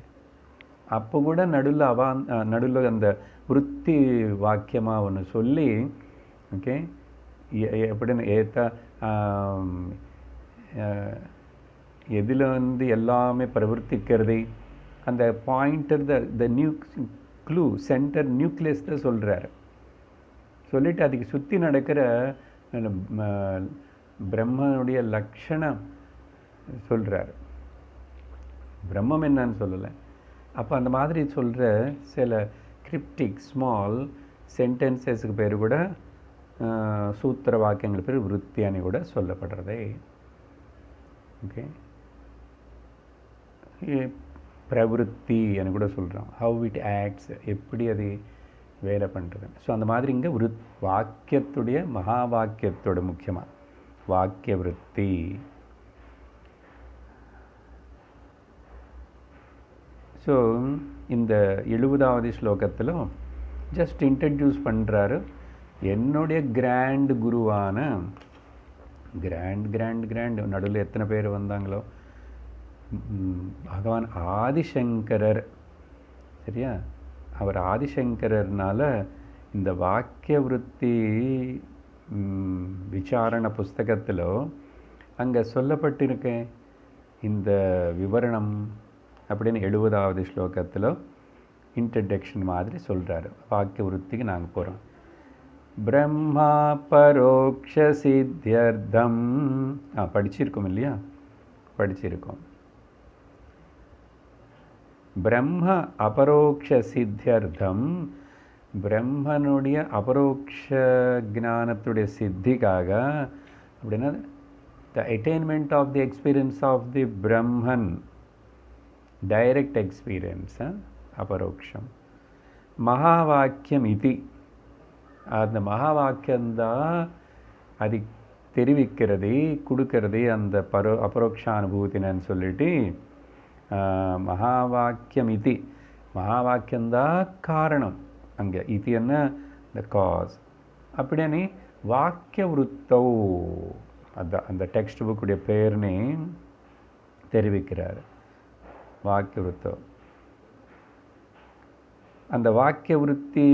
அப்போ கூட நடுவில் அந்த விருத்தி வாக்கியமாக ஒன்று சொல்லி, ஓகே, எப்படின்னு எதில் எல்லாமே பிரவர்த்திக்கிறது, அந்த பாயிண்டர் த க்ளூ சென்டர் நியூக்ளியஸ் தான் சொல்கிறார். சொல்லிவிட்டு அதுக்கு சுற்றி நடக்கிற பிரம்மனுடைய லக்ஷணம் சொல்கிறார். பிரம்மம் என்னன்னு சொல்லலை. அப்போ அந்த மாதிரி சொல்கிற சில கிரிப்டிக் ஸ்மால் சென்டென்சஸ்க்கு பேர் கூட சூத்திர வாக்கியங்கள் பேர் விருத்தியானி கூட சொல்லப்படுறதே. ஓகே, பிரவருத்தி అని கூட சொல்கிறோம். ஹவு இட் ஆக்ட்ஸ், எப்படி அது வேலை பண்ணுறது. ஸோ அந்த மாதிரி இங்கே வாக்கியத்துடைய மகா வாக்கியத்தோட முக்கியமாக வாக்கிய விருத்தி. ஸோ இந்த 70வது ஸ்லோகத்திலும் ஜஸ்ட் இன்ட்ரடியூஸ் பண்ணுறாரு என்னுடைய கிராண்ட் குருவான கிராண்ட் நடுவில் எத்தனை பேர் வந்தாங்களோ பகவான் ஆதிசங்கரர். சரியா, அவர் ஆதிசங்கரர்னால இந்த வாக்கிய விருத்தி விசாரண புஸ்தகத்தில் அங்கே சொல்லப்பட்டிருக்கேன் இந்த விவரணம் அப்படின்னு 70வது ஸ்லோகத்தில் இன்ட்ரடக்ஷன் மாதிரி சொல்கிறாரு. வாக்கிய விருத்திக்கு நாங்கள் போகிறோம். பிரம்மா பரோக்ஷ சித்தியர்த்தம் படிச்சிருக்கோம் இல்லையா, படிச்சிருக்கோம். பிரம்ம அபரோக்ஷ சித்தியர்த்தம், பிரம்மனுடைய அபரோக்ஷ ஞானத்துடைய சித்திக்காக அப்படின்னா the attainment of the experience of the Brahman, direct experience அபரோக்ஷம். மகா வாக்கியம் இது, அந்த மகா வாக்கியம்தான் அது தெரிவிக்கிறது கொடுக்கறது அந்த அபரோக்ஷ அனுபூத்தினு சொல்லிட்டு மகா வாக்கியம் இது, மகா வாக்கியம்தான் காரணம். அங்கே இது என்ன, த காஸ். அப்படின்னு வாக்கிய விருத்தோ அந்த டெக்ஸ்ட் புக்குடைய பேர்னே தெரிவிக்கிறார். வாக்கிய விருத்தோ. அந்த வாக்கிய விருத்தி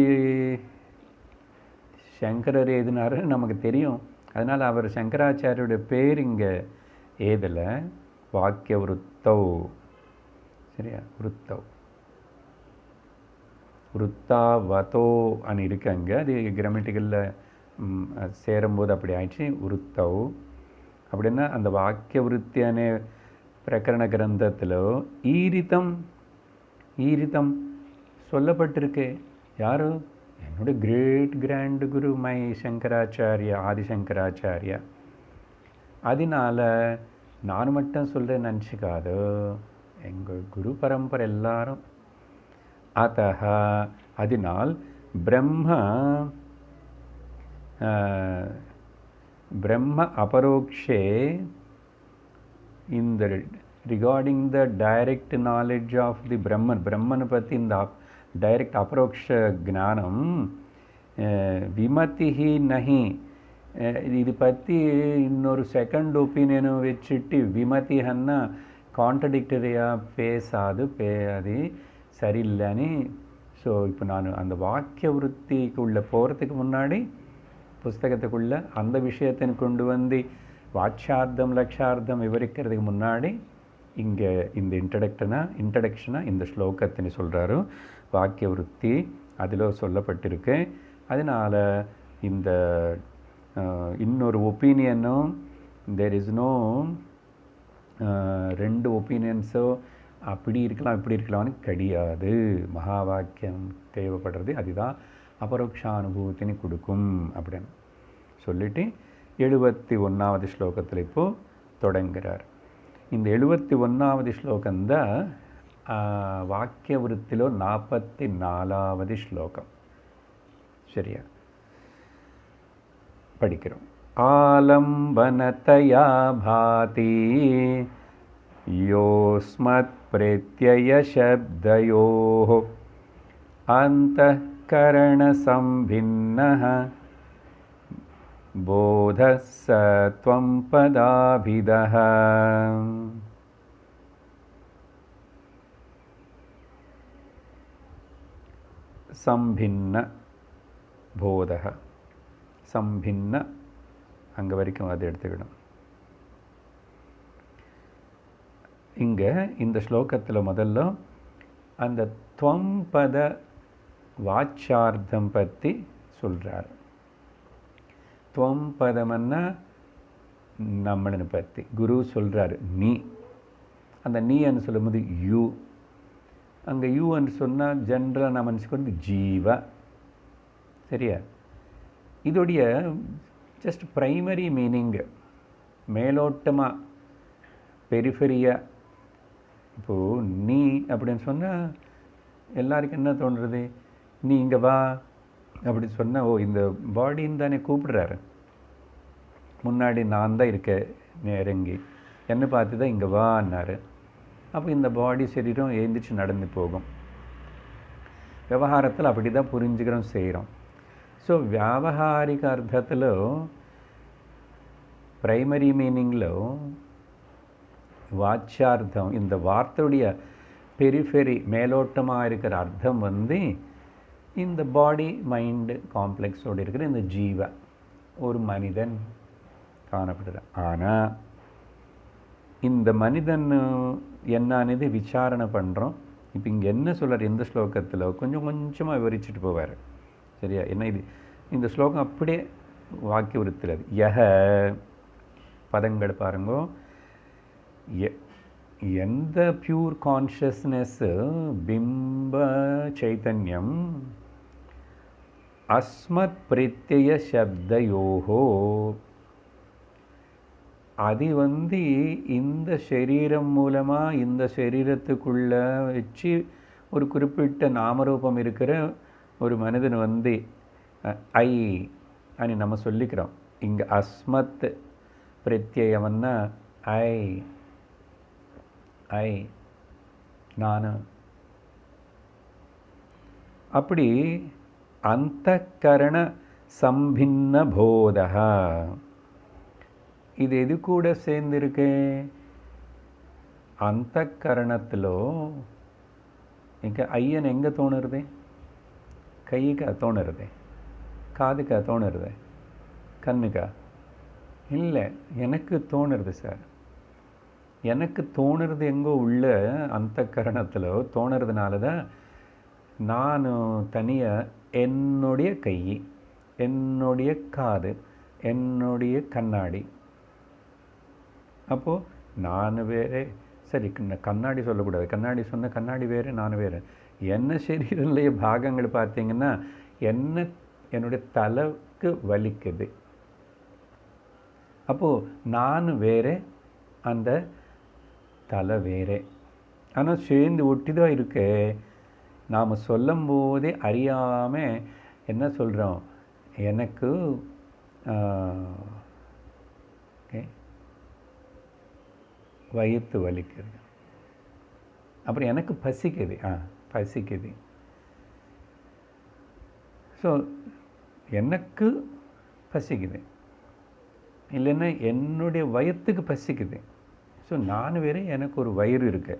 சங்கரர் எழுதினாரு நமக்கு தெரியும். அதனால் அவர் சங்கராச்சாரியுடைய பேர் இங்கே ஏதல வாக்கிய விருத்தோ. சரியா, விருத்தோ விருத்தாவதோ அன்னு இருக்கு அங்கே. அது கிராமட்டிக்கலில் சேரும்போது அப்படி ஆயிடுச்சு விருத்தோ. அப்படின்னா அந்த வாக்கிய விருத்தியான பிரகரண கிரந்தத்தில் ஈரிதம் சொல்லப்பட்டிருக்கு. யாரு? என்னோட great grand Guru my Shankaracharya, ஆதிசங்கராச்சாரியா. அதனால நான் மட்டும் சொல்கிறேன் நினச்சிக்காது, எங்கள் குரு பரம்பரை எல்லாரும். அத்தः அதனால் பிரம்ம அபரோக்ஷே இந்த regarding the direct knowledge of the பிரம்மனை பற்றி இந்த டைரக்ட் அபரோக்ஷ ஞானம் விமதிஹி நஹி, இது பற்றி இன்னொரு செகண்ட் ஒப்பீனியனை வச்சுட்டு விமதிஹன்னா கான்ட்ரடிக்டரியாக பேசாது, அது சரியில்லைன்னு. ஸோ இப்போ நான் அந்த வாக்கிய விருத்திக்குள்ளே போகிறதுக்கு முன்னாடி புஸ்தகத்துக்குள்ளே அந்த விஷயத்தை கொண்டு வந்து வாட்சார்த்தம் லட்சார்த்தம் விவரிக்கிறதுக்கு முன்னாடி இங்கே இந்த இன்ட்ரடக்ஷனாக இந்த ஸ்லோகத்தின்னு சொல்கிறாரு. வாக்கிய விருத்தி அதில் சொல்லப்பட்டிருக்கு. அதனால் இந்த இன்னொரு ஒப்பீனியனும் தேர் இஸ் நோ ரெண்டு ஒப்பீனியன்ஸோ அப்படி இருக்கலாம் இப்படி இருக்கலாம்னு கிடையாது. மகா வாக்கியம் தேவைப்படுறது அதுதான் அபரோக்ஷானுபூத்தினு கொடுக்கும் அப்படின்னு சொல்லிட்டு 71வது ஸ்லோகத்தில் இப்போது தொடங்குகிறார். இந்த 71வது ஸ்லோகந்தான் வாக்கிய விருத்திலோ 44வது ஸ்லோகம். சரியா, படிக்கிறோம். ஆலம்பனதயா பாதி योऽस्मत्प्रत्ययशब्दयोः अन्तःकरणसम्भिन्नः बोधः स त्वं पदाभिदः। संभिन्न போதக சம்பின்ன அங்கே வரைக்கும் அதை எடுத்துக்கணும். இங்கே இந்த ஸ்லோகத்தில் முதல்ல அந்த துவம் பத வாச்சார்த்தம் பற்றி சொல்கிறார். துவம் பதம்னா நம்மளை பற்றி குரு சொல்கிறார் நீ. அந்த நீன்னு சொல்லும்போது யூ. அங்கே யூன்னு சொன்னால் ஜென்ரலாக நம்ம நினச்சிக்கிறது ஜீவ. சரியா? இதோடைய ஜஸ்ட் ப்ரைமரி மீனிங்கு மேலோட்டமாக பெரிஃபெரியாக. இப்போது நீ அப்படின்னு சொன்னால் எல்லாருக்கும் என்ன தோன்றுறது? நீ இங்கே வா அப்படின்னு சொன்னால் ஓ இந்த பாடின்னு தானே கூப்பிடுறாரு. முன்னாடி நான் தான் இருக்கேன் நெருங்கி, என்னை பார்த்து தான் இங்கே வான்னாரு. அப்போ இந்த பாடி சரீரம் எழுந்திரிச்சு நடந்து போகும். விவகாரத்தில் அப்படி தான் புரிஞ்சுக்கிறோம் செய்கிறோம். ஸோ వ్యావహారిక అర్థంలో ప్రైమరీ మీనింగ్లో வாச்சார்த்தம் இந்த வார்த்தையுடைய பெரிஃபெரி மேலோட்டமாக இருக்கிற அர்த்தம் வந்து இந்த பாடி மைண்டு காம்ப்ளெக்ஸோடு இருக்கிற இந்த ஜீவ ஒரு மனிதன் காணப்படுறான். ஆனால் இந்த மனிதன் என்னன்னு விசாரணை பண்ணுறோம். இப்போ இங்கே என்ன சொல்கிறார் இந்த ஸ்லோகத்தில் கொஞ்சம் கொஞ்சமாக விவரிச்சுட்டு போவார். சரியா? என்ன இது இந்த ஸ்லோகம் அப்படியே வாக்கிய உறுத்துறது. யஹ பதங்கள் பாருங்கோ. எந்த பியூர் கான்ஷியஸ்னஸ்ஸு பிம்ப சைத்தன்யம் அஸ்மத் பிரத்யய சப்தயோகோ அது வந்து இந்த சரீரம் மூலமாக இந்த சரீரத்துக்குள்ளே வச்சு ஒரு குறிப்பிட்ட நாமரூபம் இருக்கிற ஒரு மனிதன் வந்து ஐ అని நம்ம சொல்லிக்கிறோம். இங்கே அஸ்மத் பிரத்யயம்னா ஐ ஐ நான். அப்படி அந்தக்கரண சம்பின்ன போதக இது எது கூட சேர்ந்திருக்கு? அந்தக்கரணத்தில் இங்கே ஐயன் எங்கே தோணுறது? கைக்கா தோணுறது? காதுக்கா தோணுறது? கண்ணுக்கா? இல்லை, எனக்கு தோணுறது சார். எனக்கு தோணுறது எங்கோ உள்ள அந்தக்கரணத்தில் தோணுறதுனால தான் நான் தனியாக என்னுடைய கை, என்னுடைய காது, என்னுடைய கண்ணாடி. அப்போது நான் வேறு. சரி, கண்ணாடி சொல்லக்கூடாது. கண்ணாடி சொன்ன கண்ணாடி வேறு, நான் வேறு. என்ன சரீரம்லைய பாகங்கள் பார்த்தீங்கன்னா என்னுடைய தலைக்கு வலிக்குது. அப்போது நான் வேறு, அந்த தலை வேறு. ஆனால் சேர்ந்து ஒட்டி தான் இருக்கு. நாம் சொல்லும் போதே அறியாமல் என்ன சொல்கிறோம்? எனக்கு வயிற்று வலிக்குது, அப்புறம் எனக்கு பசிக்குது, பசிக்குது. ஸோ எனக்கு பசிக்குது, இல்லைன்னா என்னுடைய வயிற்றுக்கு பசிக்குது. ஸோ நான் வேறு, எனக்கு ஒரு வயிறு இருக்கு.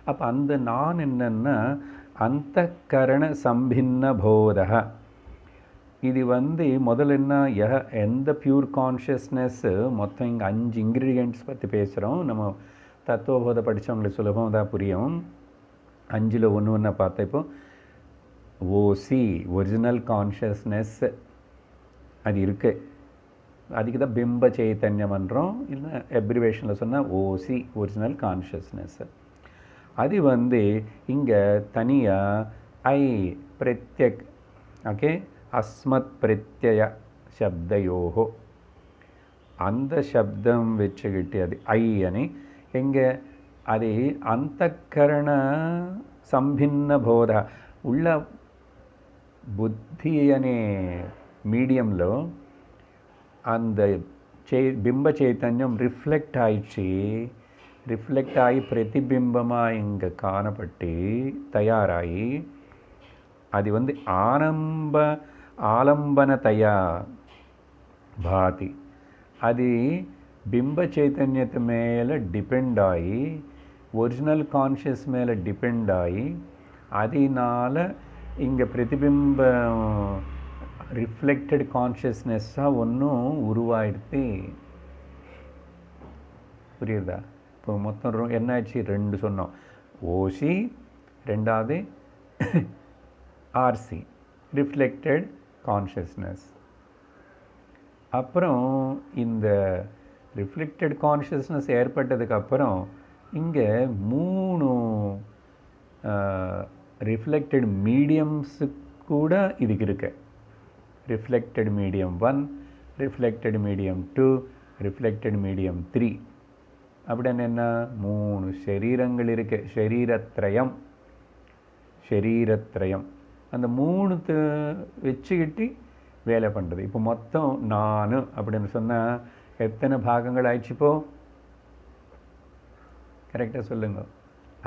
அப்போ அந்த நான் என்னன்னா அந்தக்கரண சம்பின்ன போதக. இது வந்து முதல்ல என்ன, எந்த பியூர் கான்ஷியஸ்னஸ்ஸு மொத்தம் இங்கே 5 இன்க்ரீடியன்ட்ஸ் பற்றி பேசுகிறோம். நம்ம தத்துவபோதை படித்தவங்களுக்கு சுலபமாக தான் புரியும். 5ல் ஒன்று பார்த்தா இப்போ ஓசி ஒரிஜினல் கான்ஷியஸ்னஸ் அது இருக்குது. அதுக்கு தான் பிம்ப சைத்தன்யம் பண்ணுறோம். இல்லை எப்ரிவேஷனில் சொன்னால் ஓசி ஒரிஜினல் கான்ஷியஸ்னஸ். அது வந்து இங்கே தனியாக ஐ பிரத்யக், ஓகே, அஸ்மத் பிரத்யய சப்தயோகோ அந்த சப்தம் வச்சுக்கிட்டு அது ஐ అని எங்கே அது அந்தக்கரண சம்பின்ன போத உள்ள బుద్ధి అనే మీడియంలో அந்த బింబ చైతన్యం రిఫ్లెక్ట్ ஆயிடுச்சு ரிஃப்ளெக்ட் ஆகி பிரதிபிம்பமாக இங்கே காணப்பட்டு தயாராகி அது வந்து ஆலம்பனதையா பாதி. அது பிம்ப చైతన్యత மேலே டிபெண்ட் ஆகி ஒரிஜினல் கான்ஷியஸ் மேலே டிபெண்ட் ஆகி அதனால இங்கே பிரதிபிம்ப ரிஃப்ளெக்டட் கான்ஷியஸ்னஸ்ஸாக ஒன்றும் உருவாயிடுத்து. புரியுதா? இப்போ மொத்தம் என்னாச்சு? 2 சொன்னோம். ஓசி, ரெண்டாவது ஆர்சி, ரிஃப்ளெக்டட் கான்ஷியஸ்னஸ். அப்புறம் இந்த ரிஃப்ளெக்டட் கான்ஷியஸ்னஸ் ஏற்பட்டதுக்கப்புறம் இங்கே 3 ரிஃப்ளெக்டட் மீடியம்ஸு கூட இதுக்கு இருக்கு. Reflected medium 1, reflected medium 2, reflected medium 3 அப்படின்னு என்ன 3 சரீரங்கள் இருக்கு. ஷரீரத்ரயம் அந்த 3 வச்சுக்கிட்டு வேலை பண்ணுறது. இப்போ மொத்தம் நான் அப்படின்னு சொன்னால் எத்தனை பாகங்கள் ஆயிடுச்சு? இப்போ கரெக்டாக சொல்லுங்க.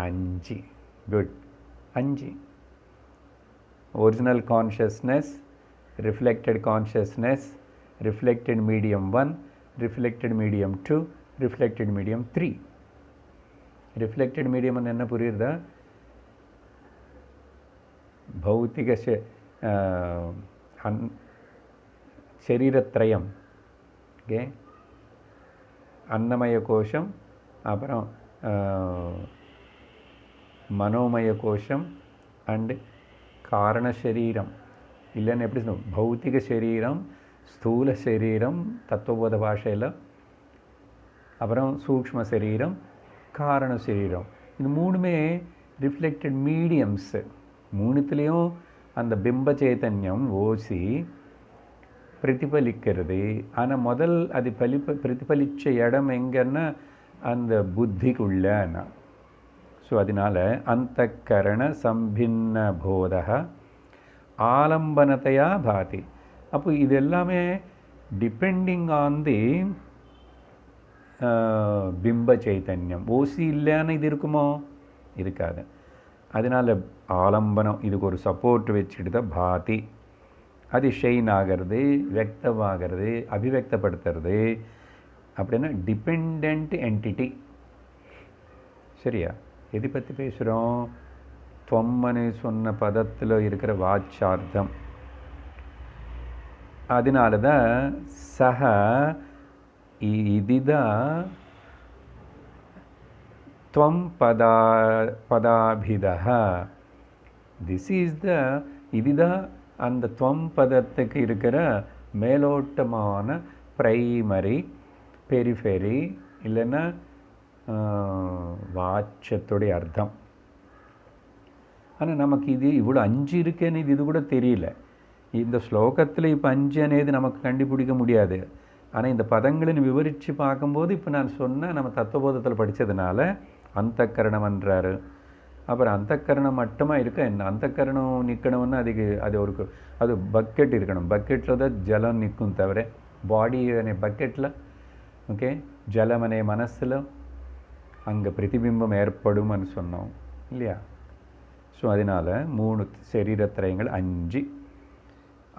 5. Good. 5. Original consciousness, reflected consciousness, reflected medium 1, reflected medium 2, reflected medium 3. Reflected medium என்ன புரியுறதா? பௌத்திக சரீரத்ரயம். ஓகே, அன்னமய கோஷம், அப்புறம் மனோமய கோஷம் அண்டு காரண சரீரம். இல்லைன்னு எப்படி சொல்லணும்? பௌத்திக சரீரம், ஸ்தூல சரீரம் தத்துவபோத பாஷையில், அப்புறம் சூக்ஷ்ம சரீரம், காரண சரீரம். இது 3மே ரிஃப்ளெக்டட் மீடியம்ஸு. 3த்துலேயும் அந்த பிம்ப சைத்தன்யம் ஓசி பிரதிபலிக்கிறது. ஆனால் முதல் அது பிரதிபலித்த இடம் எங்கன்னா அந்த புத்திக்குள்ளனா. ஸோ அதனால் அந்தக்கரண சம்பின்ன போதக ஆலம்பனத்தையா பாதி. அப்போ இது எல்லாமே டிபெண்டிங் ஆன் தி பிம்ப சைத்தன்யம். ஓசி இல்லைன்னு இது இருக்குமோ? இருக்காது. அதனால் ஆலம்பனம் இதுக்கு ஒரு சப்போர்ட் வச்சுட்டு தான் பாதி. அது ஷெயின் ஆகிறது, வியக்தமாகிறது, அபிவியக்தப்படுத்துறது. அப்படின்னா டிபெண்ட் என்டிட்டி. சரியா? எதை பற்றி பேசுகிறோம்? தொம்மனு சொன்ன பதத்தில் இருக்கிற வாச்சார்த்தம். அதனால தான் சக இதுதான் त्वं பதாபிதः. திஸ் இஸ் த இதுதான் அந்த துவம் பதத்துக்கு இருக்கிற மேலோட்டமான பிரைமரி, பெரிஃபெரி, இல்லைன்னா வாட்சத்துடைய அர்த்தம். ஆனால் நமக்கு இது இவ்வளோ 5 இருக்கேன்னு இது கூட தெரியல. இந்த ஸ்லோகத்தில் இப்போ 5 అనేది நமக்கு கண்டுபிடிக்க முடியாது. ஆனால் இந்த பதங்களை விவரித்து பார்க்கும்போது இப்போ நான் சொன்ன நம்ம தத்துவபோதத்தில் படித்ததுனால அந்தக்கரணம் என்றார். அப்புறம் அந்தக்கரணம் மட்டுமா இருக்க என்ன? அந்தக்கரணம் நிற்கணும்னா அது பக்கெட் இருக்கணும். பக்கெட்டில் தான் ஜலம் நிற்கும் தவிர பாடி அనే பக்கெட்டில் ஓகே ஜலம் அనే மனசில் அங்கே பிரதிபிம்பம் ஏற்படும்னு சொன்னோம் இல்லையா? ஸோ அதனால் 3 சரீரத்திரயங்கள் 5.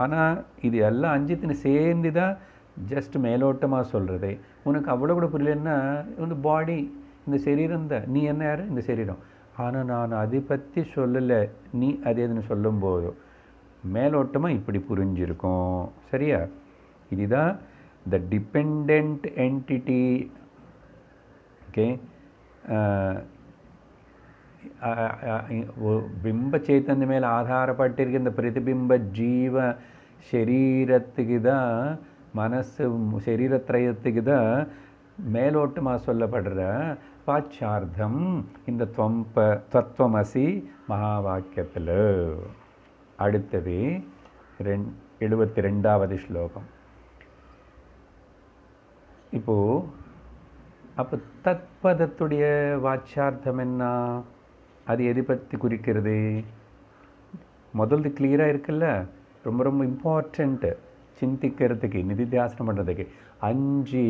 ஆனால் இது எல்லாம் 5 சேர்ந்து தான் ஜஸ்ட் மேலோட்டமாக சொல்கிறது. உனக்கு அவ்வளோ கூட புரியலன்னா இந்த பாடி, இந்த சரீரம் தான். நீ என்ன யார்? இந்த சரீரம். ஆனால் நான் அதை பற்றி சொல்லலை, நீ அது எதுன்னு சொல்லும்போது மேலோட்டமாக இப்படி புரிஞ்சிருக்கும். சரியா? இதுதான் த டிபெண்ட் என்டிட்டி. ஓகே, பிம்ப சைத்தன்ய மேலே ஆதாரப்பட்டிருக்க இந்த பிரதிபிம்ப ஜீவ சரீரத்துக்கு தான், மனசு சரீரத்திரயத்துக்கு தான் மேலோட்டமாக சொல்லப்படுற பாச்சார்த்தம் இந்த தத்துவமசி மகா வாக்கியத்தில். அடுத்தது 72வது ஸ்லோகம். இப்போது அப்போ தத்பதத்துடைய வாச்சார்த்தம் என்ன? அது எது பற்றி குறிக்கிறது? முதல்ல கிளியராக இருக்குல்ல, ரொம்ப ரொம்ப இம்பார்ட்டண்ட்டு சிந்திக்கிறதுக்கு, நிதித்தியாசனம் பண்ணுறதுக்கு. 5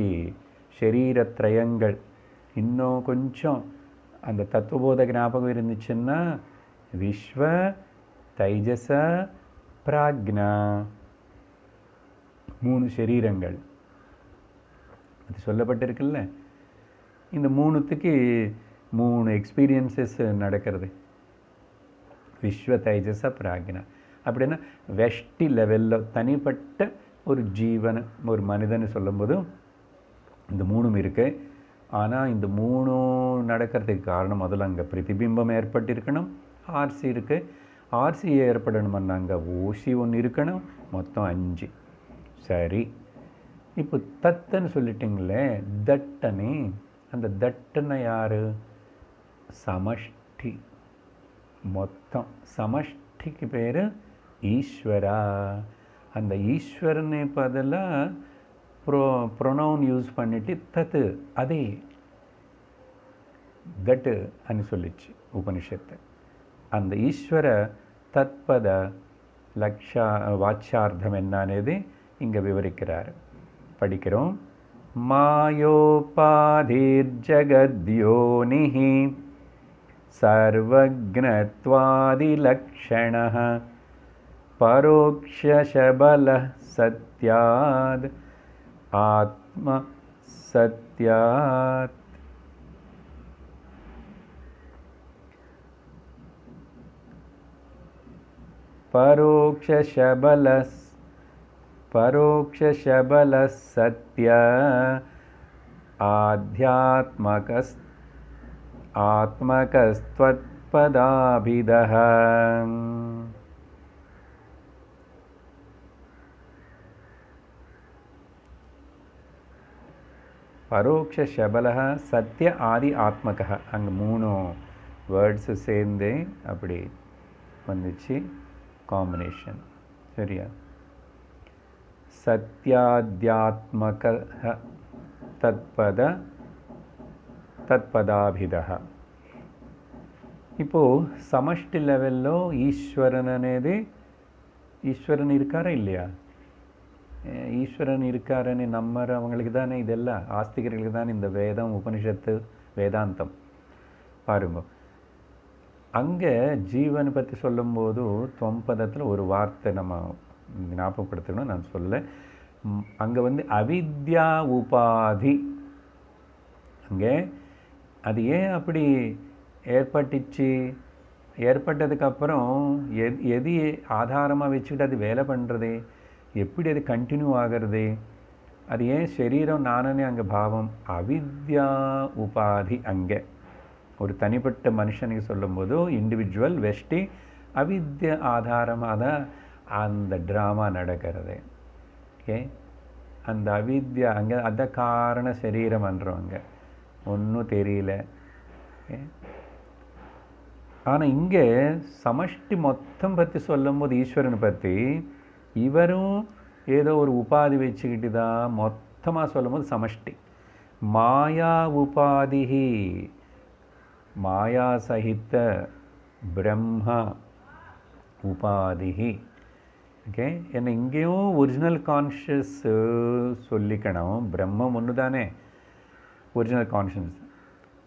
சரீரத்ரயங்கள் இன்னும் கொஞ்சம் அந்த தத்துவபோத ஞாபகம் இருந்துச்சுன்னா விஸ்வ தைஜச பிராக்ஞா 3 சரீரங்கள் அது சொல்லப்பட்டிருக்குல்ல. இந்த 3த்துக்கு 3 எக்ஸ்பீரியன்சஸ் நடக்கிறது. விஸ்வ தைஜச பிராக்ஞா அப்படின்னா வெஷ்டி லெவலில் தனிப்பட்ட ஒரு ஜீவன் ஒரு மனிதன் சொல்லும்போது இந்த 3ம் இருக்கு. ஆனால் இந்த 3 நடக்கிறதுக்கு காரணம் முதல்ல அங்கே பிரதிபிம்பம் ஏற்பட்டிருக்கணும், ஆர்சி இருக்குது. ஆர்சி ஏற்படணும்னா அங்கே ஓசி ஒன்று இருக்கணும், மொத்தம் 5. சரி, இப்போ தத்துன்னு சொல்லிட்டிங்களே, தட்டனே. அந்த தட்டுன்னா யார்? சமஷ்டி. மொத்தம் சமஷ்டிக்கு பேர் ஈஸ்வரா. அந்த ஈஸ்வரனை பதிலாக ப்ரொனவுன் யூஸ் பண்ணிட்டு தத்து அதே தட்டு అని சொல்லிச்சு உபனிஷத்து. அந்த ஈஸ்வர தத்பத வாச்யார்த்தம் என்ன అనేది இங்கே விவரிக்கிறார். படிக்கிறோம். மாயோபாதிர்ஜகத்யோனிः சர்வக்ஞத்வாதிலக்ஷணः பரோக்ஷசபலः சத்யாத் ஆத்ம சத்யாத். பரோக்ஷசபல சத்ய ஆத்மகஸ்த்வத்பதாபிதः. பரோக்ஷ சபலः சத்ய ஆதி ஆத்மகः. அங்கே 3 வேர்ட்ஸு சேர்ந்து அப்படி வந்துச்சு காம்பினேஷன். சரியா? சத்யாத்யாத்மக తత్పదాభిదః. இப்போது சமஷ்டி லெவலில் ஈஸ்வரன் అనేది ஈஸ்வரன் இருக்காரா இல்லையா? ஈஸ்வரன் இருக்காருன்னு நம்புறவங்களுக்கு தானே இதெல்லாம், ஆஸ்திகர்களுக்கு தானே இந்த வேதம் உபனிஷத்து வேதாந்தம். பாருங்க, அங்கே ஜீவனை பற்றி சொல்லும்போது தொம்பதத்தில் ஒரு வார்த்தை நம்ம ஞாபகப்படுத்தணும். நான் சொல்ல அங்கே அவித்யா உபாதி. அங்கே அது ஏன் அப்படி ஏற்பட்டுச்சு? ஏற்பட்டதுக்கப்புறம் எது ஆதாரமாக வச்சுக்கிட்டு அது வேலை பண்ணுறது, எப்படி அது கண்டினியூ ஆகிறது, அது ஏன் சரீரம் நானே அங்கே பாவம்? அவித்யா உபாதி. அங்கே ஒரு தனிப்பட்ட மனுஷனுக்கு சொல்லும்போது இண்டிவிஜுவல் வெஷ்டி அவித்யா ஆதாரமாக தான் அந்த ட்ராமா நடக்கிறது. ஓகே, அந்த அவித்யா அங்கே அத காரண சரீரம் அன்றவங்க ஒன்றும் தெரியல. ஆனால் இங்கே சமஷ்டி மொத்தம் பற்றி சொல்லும்போது ஈஸ்வரனை பற்றி இவரும் ஏதோ ஒரு உபாதி வச்சுக்கிட்டு தான் மொத்தமாக சொல்லும்போது சமஷ்டி. மாயா உபாதிஹி மாயா சகித்த பிரம்மா உபாதிஹி. ஓகே, என்ன இங்கேயும் ஒரிஜினல் கான்ஷியஸ் சொல்லிக்கணும். பிரம்மம் ஒன்று தானே ஒரிஜினல் கான்ஷியஸ்.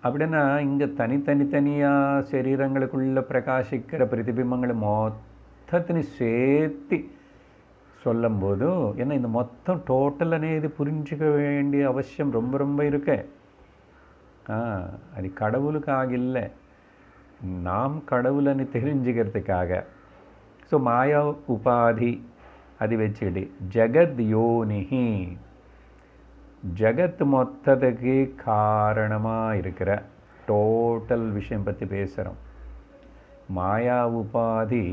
அப்படின்னா இங்கே தனித்தனியாக சரீரங்களுக்குள்ளே பிரகாசிக்கிற பிரதிபிம்பங்களை மொத்தத்தினு சேர்த்து சொல்லும்போது என்ன இந்த மொத்தம் டோட்டல் అనేది புரிஞ்சுக்க வேண்டிய அவசியம் ரொம்ப ரொம்ப இருக்கு. அது கடவுளுக்காக இல்லை, நாம் கடவுளை தெரிஞ்சுக்கிறதுக்காக. ஸோ மாயா உபாதி அது வச்சுக்கிட்டு ஜகத் யோனிஹி, ஜகத் மொத்தத்துக்கு காரணமாக இருக்கிற டோட்டல் விஷயம் பற்றி பேசுகிறோம். மாயா உபாதி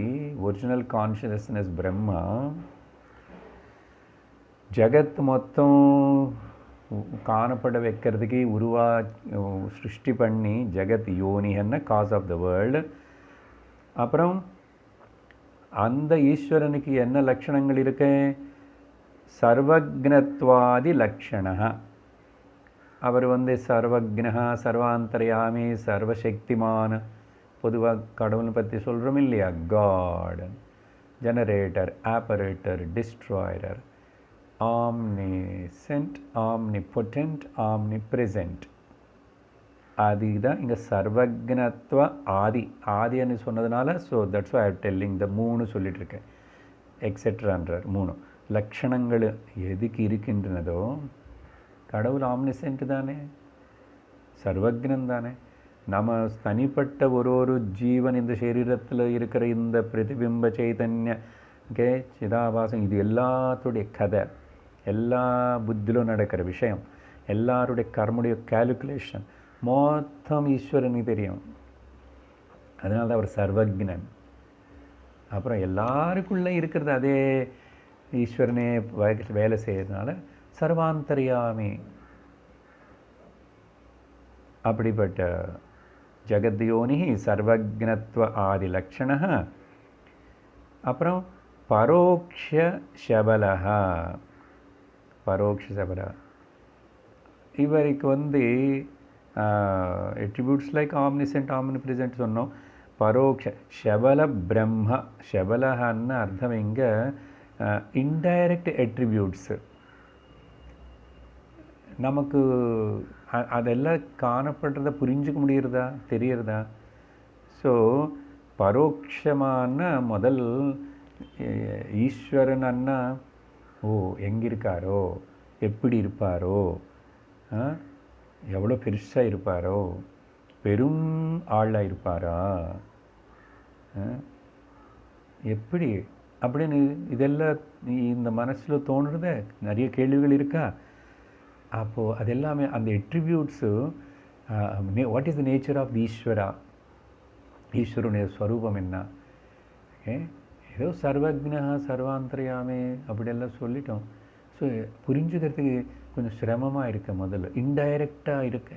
ஒரிஜினல் கான்ஷியஸ்னஸ் பிரம்மா, ஜகத் மொத்தம் காணப்பட வைக்கிறதுக்கு சிருஷ்டி பண்ணி ஜகத் யோனின்னா காஸ் ஆஃப் த வேர்ல்டு. அப்புறம் அந்த ஈஸ்வரனுக்கு என்ன லட்சணங்கள் இருக்கு? சர்வக்ஞத்வாதி லக்ஷண. அவர் சர்வக்ஞா, சர்வாந்தர்யாமி, சர்வசக்திமான். பொதுவாக கடவுளை பற்றி சொல்கிறோம் இல்லையா? God, generator, operator, destroyer, omniscient, omnipotent, omnipresent. அதுதான் இங்கே சர்வக்னத்துவ ஆதி ஆதின்னு சொன்னதுனால ஸோ தட்ஸ் ஐ ஆம் டெல்லிங் இந்த 3 சொல்லிட்டு இருக்கேன் எக்ஸெட்ரான்றார் 3 லக்ஷணங்கள் எதுக்கு இருக்கின்றனதோ கடவுள் ஆம்னிசென்ட் தானே, சர்வக்னன் தானே. நம்ம தனிப்பட்ட ஒரு ஜீவன் இந்த சரீரத்தில் இருக்கிற இந்த பிரதிபிம்ப சைதன்ய சிதாபாசம் இது எல்லாத்துடைய கதை, எல்லா புத்தியிலும் நடக்கிற விஷயம், எல்லாருடைய கர்முடைய கால்குலேஷன் மொத்தம் ஈஸ்வரனுக்கு தெரியும். அதனால தான் அவர் சர்வக்னன். அப்புறம் எல்லாருக்குள்ளே இருக்கிறது அதே ஈஸ்வரனே வேலை செய்யறதுனால சர்வாந்தர்யாமி. அப்படிப்பட்ட ஜகத்யோனி சர்வக்னத்வ ஆதி லக்ஷண. அப்புறம் பரோக்ஷ சபலஹ. பரோக்ஷ சபல இவருக்கு எட்ரிபியூட்ஸ் லைக் ஆம்னிசென்ட் ஆம்னிப்ரெசென்ட் சொன்னோம். பரோக்ஷ ஷபல பிரம்ம. ஷபலஹன்னு அர்த்தம் இங்கே இன்டைரக்ட் எட்ரிபியூட்ஸு. நமக்கு அதெல்லாம் காணப்படுறத புரிஞ்சுக்க முடியறதா, தெரியறதா? ஸோ பரோட்சமான முதல் ஈஸ்வரன் அண்ணா ஓ எங்கே இருக்காரோ, எப்படி இருப்பாரோ, எவ்வளோ பெருசாக இருப்பாரோ, பெரும் ஆளாக இருப்பாரா, எப்படி அப்படின்னு இதெல்லாம் இந்த மனசில் தோணுறத நிறைய கேள்விகள் இருக்கா? அப்போது அது எல்லாமே அந்த attributes what is the nature of the Ishwara, ஈஸ்வரனுடைய ஸ்வரூபம் என்ன? ஏதோ சர்வக்னா சர்வாந்தர்யாமே அப்படியெல்லாம் சொல்லிட்டோம். ஸோ புரிஞ்சுக்கிறதுக்கு கொஞ்சம் சிரமமாக இருக்க. முதல்ல இன்டைரக்டாக இருக்க.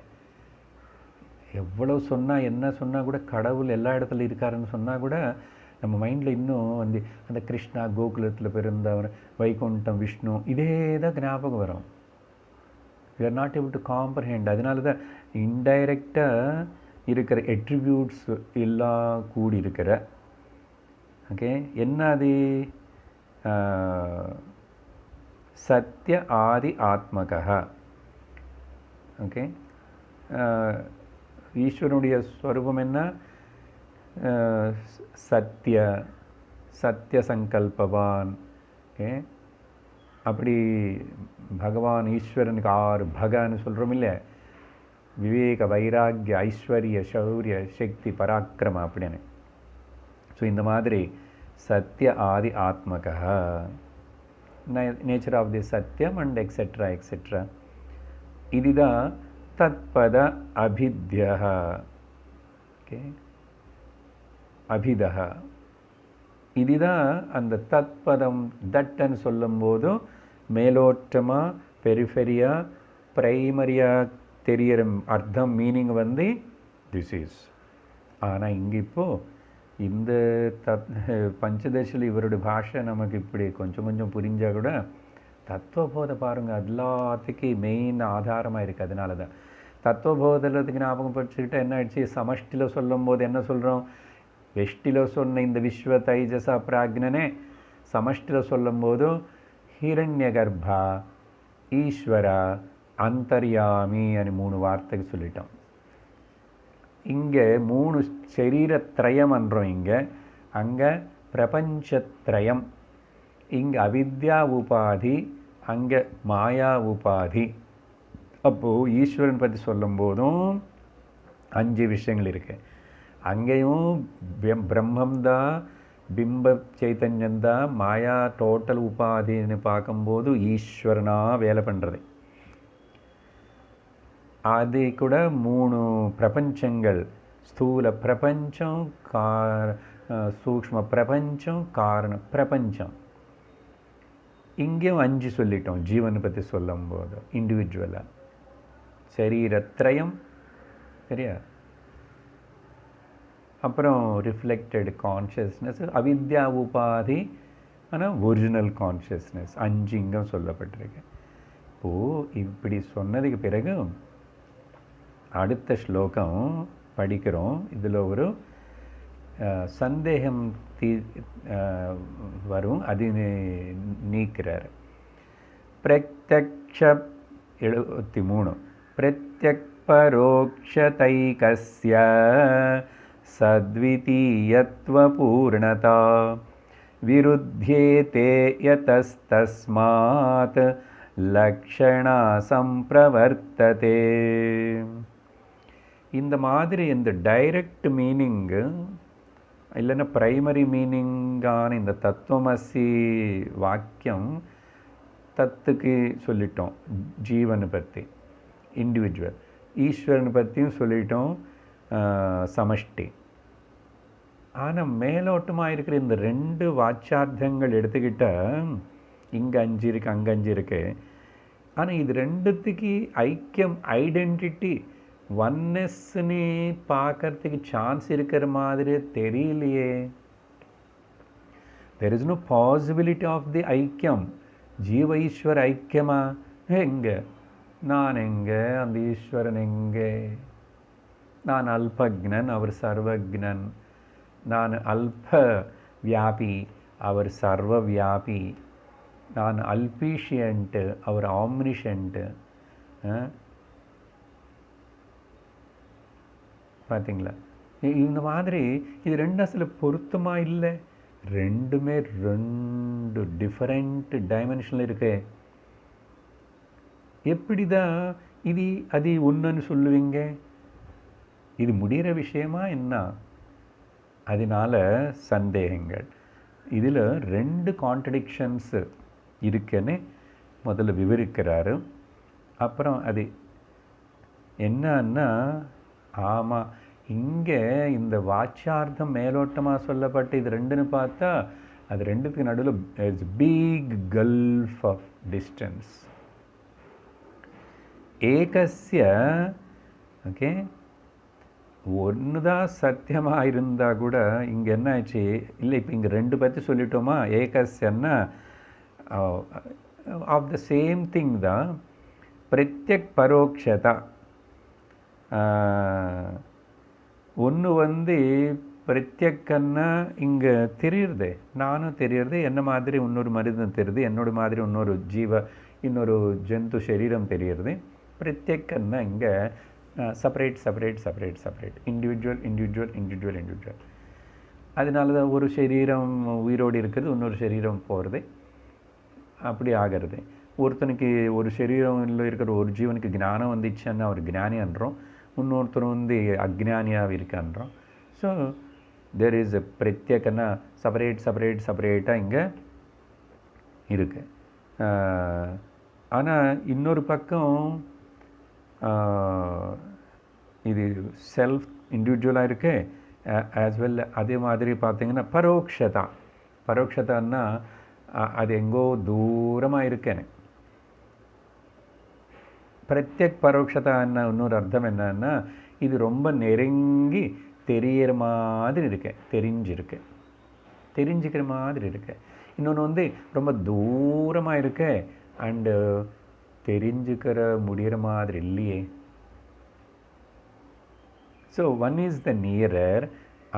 எவ்வளோ சொன்னால் என்ன சொன்னால் கூட கடவுள் எல்லா இடத்துல இருக்காருன்னு சொன்னால் கூட நம்ம மைண்டில் இன்னும் அந்த கிருஷ்ணா கோகுலத்தில் பிறந்தவர், வைகுண்டம், விஷ்ணு இதே தான் ஞாபகம் வரும். we are not able to comprehend. அதனால தான் இன்டைரக்டாக இருக்கிற எட்ரிபியூட்ஸ் எல்லாம் கூடி இருக்கிற ஓகே என்ன அது சத்ய ஆதி ஆத்மகா. ஓகே ஈஸ்வரனுடைய ஸ்வரூபம் என்ன? சத்ய சத்ய சங்கல்பவான். ஓகே அப்படி பகவான் ஈஸ்வரனுக்கு 6 பகன்னு சொல்கிறோம் இல்லை, விவேக வைராக்கிய ஐஸ்வர்ய சௌரிய சக்தி பராக்கிரம அப்படின்னு. ஸோ இந்த மாதிரி சத்ய ஆதி ஆத்மகா nature of the satyam and etcetera etcetera. இதுதான் தத்பத அபித்யா. ஓகே அபிதா இதுதான் அந்த தத்பதம். தட்டுன்னு சொல்லும்போது மேலோட்டமாக பெரிஃபெரியாக ப்ரைமரியாக தெரிகிற அர்த்தம் மீனிங் திஸ் இஸ். ஆனால் இங்கே இப்போது இந்த பஞ்சதசில் இவருடைய பாஷை நமக்கு இப்படி கொஞ்சம் கொஞ்சம் புரிஞ்சால் கூட தத்துவபோதை பாருங்கள் எல்லாத்துக்கும் மெயின் ஆதாரமாக இருக்குது. அதனால தான் தத்துவபோதத்துக்கு ஞாபகம் படிச்சுக்கிட்டால் என்ன ஆயிடுச்சு, சமஷ்டியில் சொல்லும் போது என்ன சொல்கிறோம், வெஷ்டிలో சொன்ன இந்த விஸ்வ தைஜச பிராக்னனே சமஷ்டியில் சொல்லும்போது ஹிரண்யகர்பா ஈஸ்வரா அந்தர்யாமி అని 3 வார்த்தைக்கு சொல்லிட்டோம். இங்கே 3 சரீரத்ரயம் என்றோம். இங்கே அங்கே பிரபஞ்சத்ரயம். இங்கே அவித்யா உபாதி, அங்கே மாயா உபாதி. அப்போது ஈஸ்வரன் பற்றி சொல்லும்போதும் 5 விஷயங்கள் இருக்குது. அங்கேயும் பிரம்மம்தான், பிம்ப சைத்தன்யந்தான், மாயா டோட்டல் உபாதின்னு பார்க்கும்போது ஈஸ்வரனாக வேலை பண்ணுறது. அது கூட 3 பிரபஞ்சங்கள், ஸ்தூல பிரபஞ்சம், சூக்ஷ்ம பிரபஞ்சம், காரண பிரபஞ்சம். இங்கேயும் 5 சொல்லிட்டோம் ஜீவனை பற்றி சொல்லும்போது இண்டிவிஜுவலாக. சரீரத்ரயம் சரியா. அப்புறம் ரிஃப்ளெக்டட் கான்ஷியஸ்னஸ், அவித்யா உபாதி, ஆனால் ஒரிஜினல் கான்ஷியஸ்னஸ் 5 இங்கும் சொல்லப்பட்டிருக்கு. இப்போது இப்படி சொன்னதுக்கு பிறகு அடுத்த ஸ்லோகம் படிக்கிறோம். இதில் ஒரு சந்தேகம் வரும், அது நீக்கிறார். பிரத்யக்ஷ 73 பிரத்யக் परोक्षतैकस्य सद्वितीयत्वपूर्णता विरुध्येते यतस्तस्मात् லக்ஷணா சம்பிரவர்த்ததே. இந்த மாதிரி இந்த டைரக்ட் மீனிங்கு இல்லைன்னா ப்ரைமரி மீனிங்கான இந்த தத்துவமசி வாக்கியம் தத்துக்கு சொல்லிட்டோம், ஜீவனை பற்றி இண்டிவிஜுவல், ஈஸ்வரனை பற்றியும் சொல்லிட்டோம் சமஷ்டி. ஆனால் மேலோட்டமாக இருக்கிற இந்த ரெண்டு வாச்சார்த்தங்கள் எடுத்துக்கிட்டால் இங்கே 5 இருக்குது, அங்கே 5 இருக்குது. ஆனால் இது ரெண்டுத்துக்கு ஐக்கியம், ஐடென்டிட்டி, ஒன்னஸ்ன்னு பார்க்கறதுக்கு சான்ஸ் இருக்கிற மாதிரி தெரியலையே. There is no possibility of the aikyam. ஜீவ ஈஸ்வர ஐக்கியமா? எங்கே? நான் எங்கே? அந்த ஈஸ்வரன் எங்கே? நான் அல்பக்னன், அவர் சர்வக்னன். நான் அல்ப வியாபி, அவர் சர்வ வியாபி. நான் அல்பீஷியன்ட்டு, அவர் ஆம்னிஷன்ட்டு. பார்த்தீங்களா? இந்த மாதிரி இது ரெண்டு அசல பொருத்தமாக இல்லை. ரெண்டுமே ரெண்டு டிஃபரெண்ட் டைமென்ஷனில் இருக்கு. எப்படி தான் இது அது ஒன்றுன்னு சொல்லுவீங்க? இது முடிகிற விஷயமா என்ன? அதனால சந்தேகங்கள். இதில் ரெண்டு கான்ட்ரடிக்ஷன்ஸு இருக்குன்னு முதல்ல விவரிக்கிறாரு. அப்புறம் அது என்னன்னா, ஆமாம், இங்கே இந்த வாச்சார்த்தம் மேலோட்டமாக சொல்லப்பட்டு இது ரெண்டுன்னு பார்த்தா அது ரெண்டுத்துக்கு நடுவில் it's big gulf of distance. ஏகஸ்ய ஓகே ஒன்று தான் சத்தியமாக இருந்தால் கூட இங்கே என்ன ஆச்சு? இல்லை, இப்போ இங்கே ரெண்டு பற்றி சொல்லிட்டோமா? ஏகஸ்யன்னா ஆஃப் த சேம் திங் தான். பிரத்யக் பரோக்ஷதா ஒன்று பிரத்யக்கன்னா இங்கே தெரியுறது, நானும் தெரியுறது, என்ன மாதிரி இன்னொரு மனிதன் தெரியுது, என்னோட மாதிரி இன்னொரு இன்னொரு ஜந்து சரீரம் தெரியுறது. பிரத்யக்கன்னா இங்கே separate separate separate separate, individual individual individual individual. அதனால தான் ஒரு சரீரம் உயிரோடு இருக்கிறது, இன்னொரு சரீரம் போகிறது, அப்படி ஆகிறது. ஒருத்தனுக்கு ஒரு சரீரம்ல இருக்கிற ஒரு ஜீவனுக்கு ஞானம் வந்துச்சுன்னா அவர் ஞானி அன்றோம், இன்னொருத்தர் அஜ்ஞானியாக இருக்கான்றோம். ஸோ தேர் இஸ் எ பிரத்யேகன்னா செப்பரேட் செப்பரேட் செப்பரேட்டாக இங்கே இருக்குது. ஆனால் இன்னொரு பக்கம் இது செல்ஃப் இண்டிவிஜுவலாக இருக்கு ஆஸ் வெல். அதே மாதிரி பார்த்திங்கன்னா பரோக்ஷதான்னா அது எங்கோ தூரமாக இருக்கேன்னு. பிரத்யக் பரோக்ஷதான்னா இன்னொரு அர்த்தம் என்னன்னா, இது ரொம்ப நெருங்கி தெரிகிற மாதிரி இருக்கு, தெரிஞ்சுக்கிற மாதிரி இருக்கு. இன்னொன்று ரொம்ப தூரமாக இருக்கு அண்டு தெரிஞ்சுக்கிற முடிகிற மாதிரி இல்லையே. So one is the nearer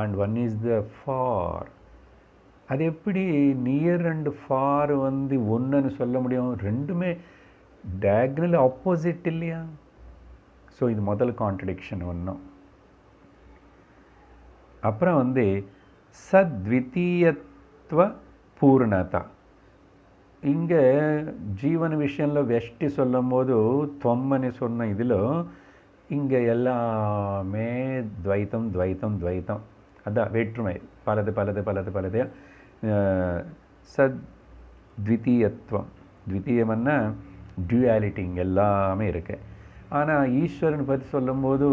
and one is the for. அது எப்படி நியர் அண்ட் ஃபார் ஒன்றுன்னு சொல்ல முடியும்? ரெண்டுமே டயக்னல் ஆப்போசிட் இல்லையா? ஸோ இது முதல் கான்ட்ரடிக்ஷன் ஒன்றும். அப்புறம் சத்விதீயத்துவ பூர்ணதா. இங்கே ஜீவன விஷயம்ல வெஷ்டி சொல்லும் போது தொம்மன்னு சொன்ன இதில் இங்கே எல்லாமே துவைத்தம் துவைத்தம் துவைத்தம், அதான் வேற்றுமை, பலது பலது பலது பலது. சத்விதீயத்துவம், த்விதீயம்னா டியூயாலிட்டி, இங்கே எல்லாமே இருக்கு. ஆனால் ஈஸ்வரன் பற்றி சொல்லும்போது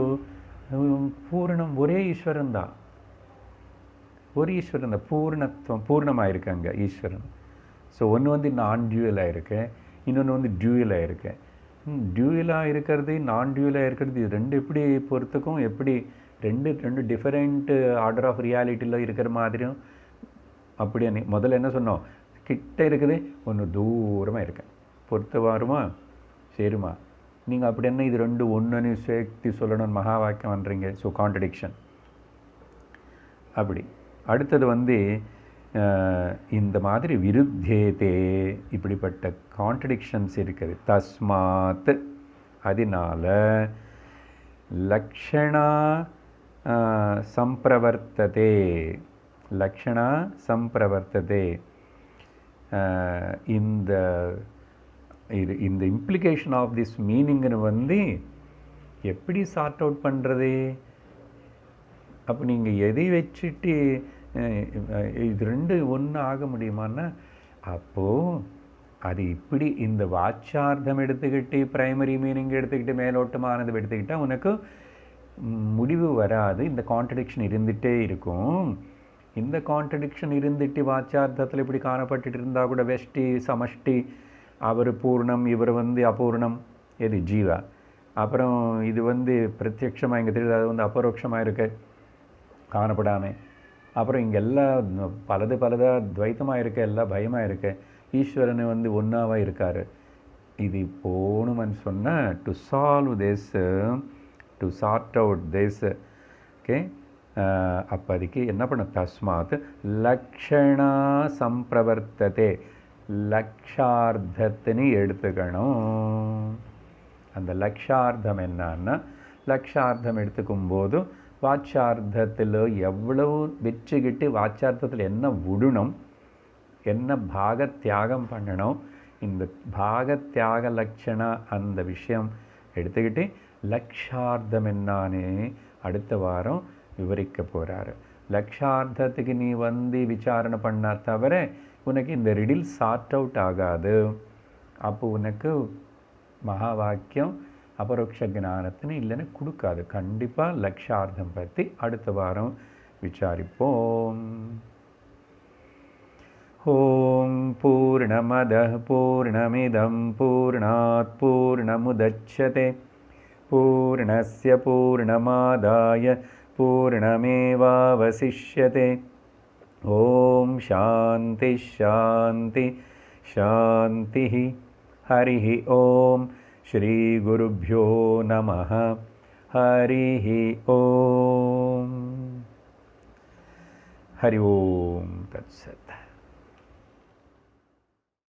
பூர்ணம், ஒரே ஈஸ்வரன் தான், ஒரு ஈஸ்வரன் தான், பூர்ணத்துவம், பூர்ணமாக இருக்கு அங்கே ஈஸ்வரன். ஸோ ஒன்று நான் டியூவலாக இருக்கு, இன்னொன்று டியூவலாக இருக்கு. டியூவலாக இருக்கிறது நான் டியூவலாக இருக்கிறது இது ரெண்டு எப்படி பொறுத்துக்கும்? எப்படி ரெண்டு டிஃபரெண்ட் ஆர்டர் ஆஃப் ரியாலிட்டியில் இருக்கிற மாதிரியும் அப்படியே. முதல்ல என்ன சொன்னோம்? கிட்ட இருக்குது, ஒன்று தூரமாக இருக்கு, பொறுத்து வருமா சேருமா? நீங்கள் அப்படி என்ன இது ரெண்டு ஒன்றுன்னு சேர்த்து சொல்லணும்னு மகா வாக்கியம் பண்ணுறீங்க. So contradiction. அப்படி அடுத்தது இந்த மாதிரி விருத்தேதே, இப்படிப்பட்ட கான்ட்ரடிக்ஷன்ஸ் இருக்குது. தஸ்மாத், அதனால லக்ஷணா சம்பிரவர்த்ததே. லக்ஷணா சம்பிரவர்த்ததே. இந்த இந்த இம்ப்ளிகேஷன் ஆஃப் திஸ் மீனிங்னு வந்து எப்படி சார்ட் அவுட் பண்ணுறது? அப்போ நீங்கள் எதை வச்சுட்டு இது ரெண்டு ஒன்று ஆக முடியுமான்னா, அப்போது அது இப்படி இந்த வாச்சார்த்தம் எடுத்துக்கிட்டு பிரைமரி மீனிங் எடுத்துக்கிட்டு மேலோட்டமானது எடுத்துக்கிட்டால் உனக்கு முடிவு வராது. இந்த கான்ட்ரடிக்ஷன் இருந்துகிட்டே இருக்கும். இந்த கான்ட்ரடிக்ஷன் இருந்துட்டு வாச்சார்த்தத்தில் இப்படி காணப்பட்டுட்டு இருந்தால் கூட வெஷ்டி சமஷ்டி, அவர் பூர்ணம் இவர் வந்து அபூர்ணம், எது ஜீவா. அப்புறம் இது வந்து பிரத்யட்சமாக இங்கே தெரியுது, அது வந்து அபரோட்சமாக இருக்கு காணப்படாமல். அப்புறம் இங்கெல்லாம் பலதாக துவைத்தமாக இருக்க, எல்லாம் பயமாக இருக்கு. ஈஸ்வரன் வந்து ஒன்றாவாக இருக்கார். இது போகணும்னு சொன்னால் to solve this, to sort out this, okay. அப்போ அதுக்கு என்ன பண்ண? தஸ்மாத் லக்ஷணா சம்பிரவர்த்ததே, லக்ஷார்த்தத்தின்னு எடுத்துக்கணும். அந்த லக்ஷார்த்தம் என்னன்னா, லக்ஷார்த்தம் எடுத்துக்கும்போது வாச்சார்த்தத்தில் எவ்வளவு வச்சுக்கிட்டு வாச்சார்த்தத்தில் என்ன விடணும், என்ன பாக தியாகம் பண்ணணும், இந்த பாக தியாக லட்சணா அந்த விஷயம் எடுத்துக்கிட்டு லக்ஷார்த்தம் என்னான்னு அடுத்த வாரம் விவரிக்க போகிறாரு. லக்ஷார்த்தத்துக்கு நீ வந்து விசாரணை பண்ணா தவிர உனக்கு இந்த ரிடில் சார்ட் அவுட் ஆகாது. அப்போ உனக்கு மகா வாக்கியம் அபரோக்ஷ ஞானத்தின்னு இல்லைன்னு கொடுக்காது. கண்டிப்பாக லக்ஷார்த்தம் பற்றி அடுத்த வாரம் விசாரிப்போம். ஓம் பூர்ணமதః பூர்ணமிதம் பூர்ணாத் பூர்ணமுதச்யதே பூர்ணஸ்ய பூர்ணமாதாய பூர்ணமேவாவசிஷ்யதே. ஓம் சாந்தி சாந்தி சாந்தி. ஹரிः ஓம். ஸ்ரீ குருभ्यो நமः. ஹரிः ஓம். ஹரி ஓம். தத்சத்.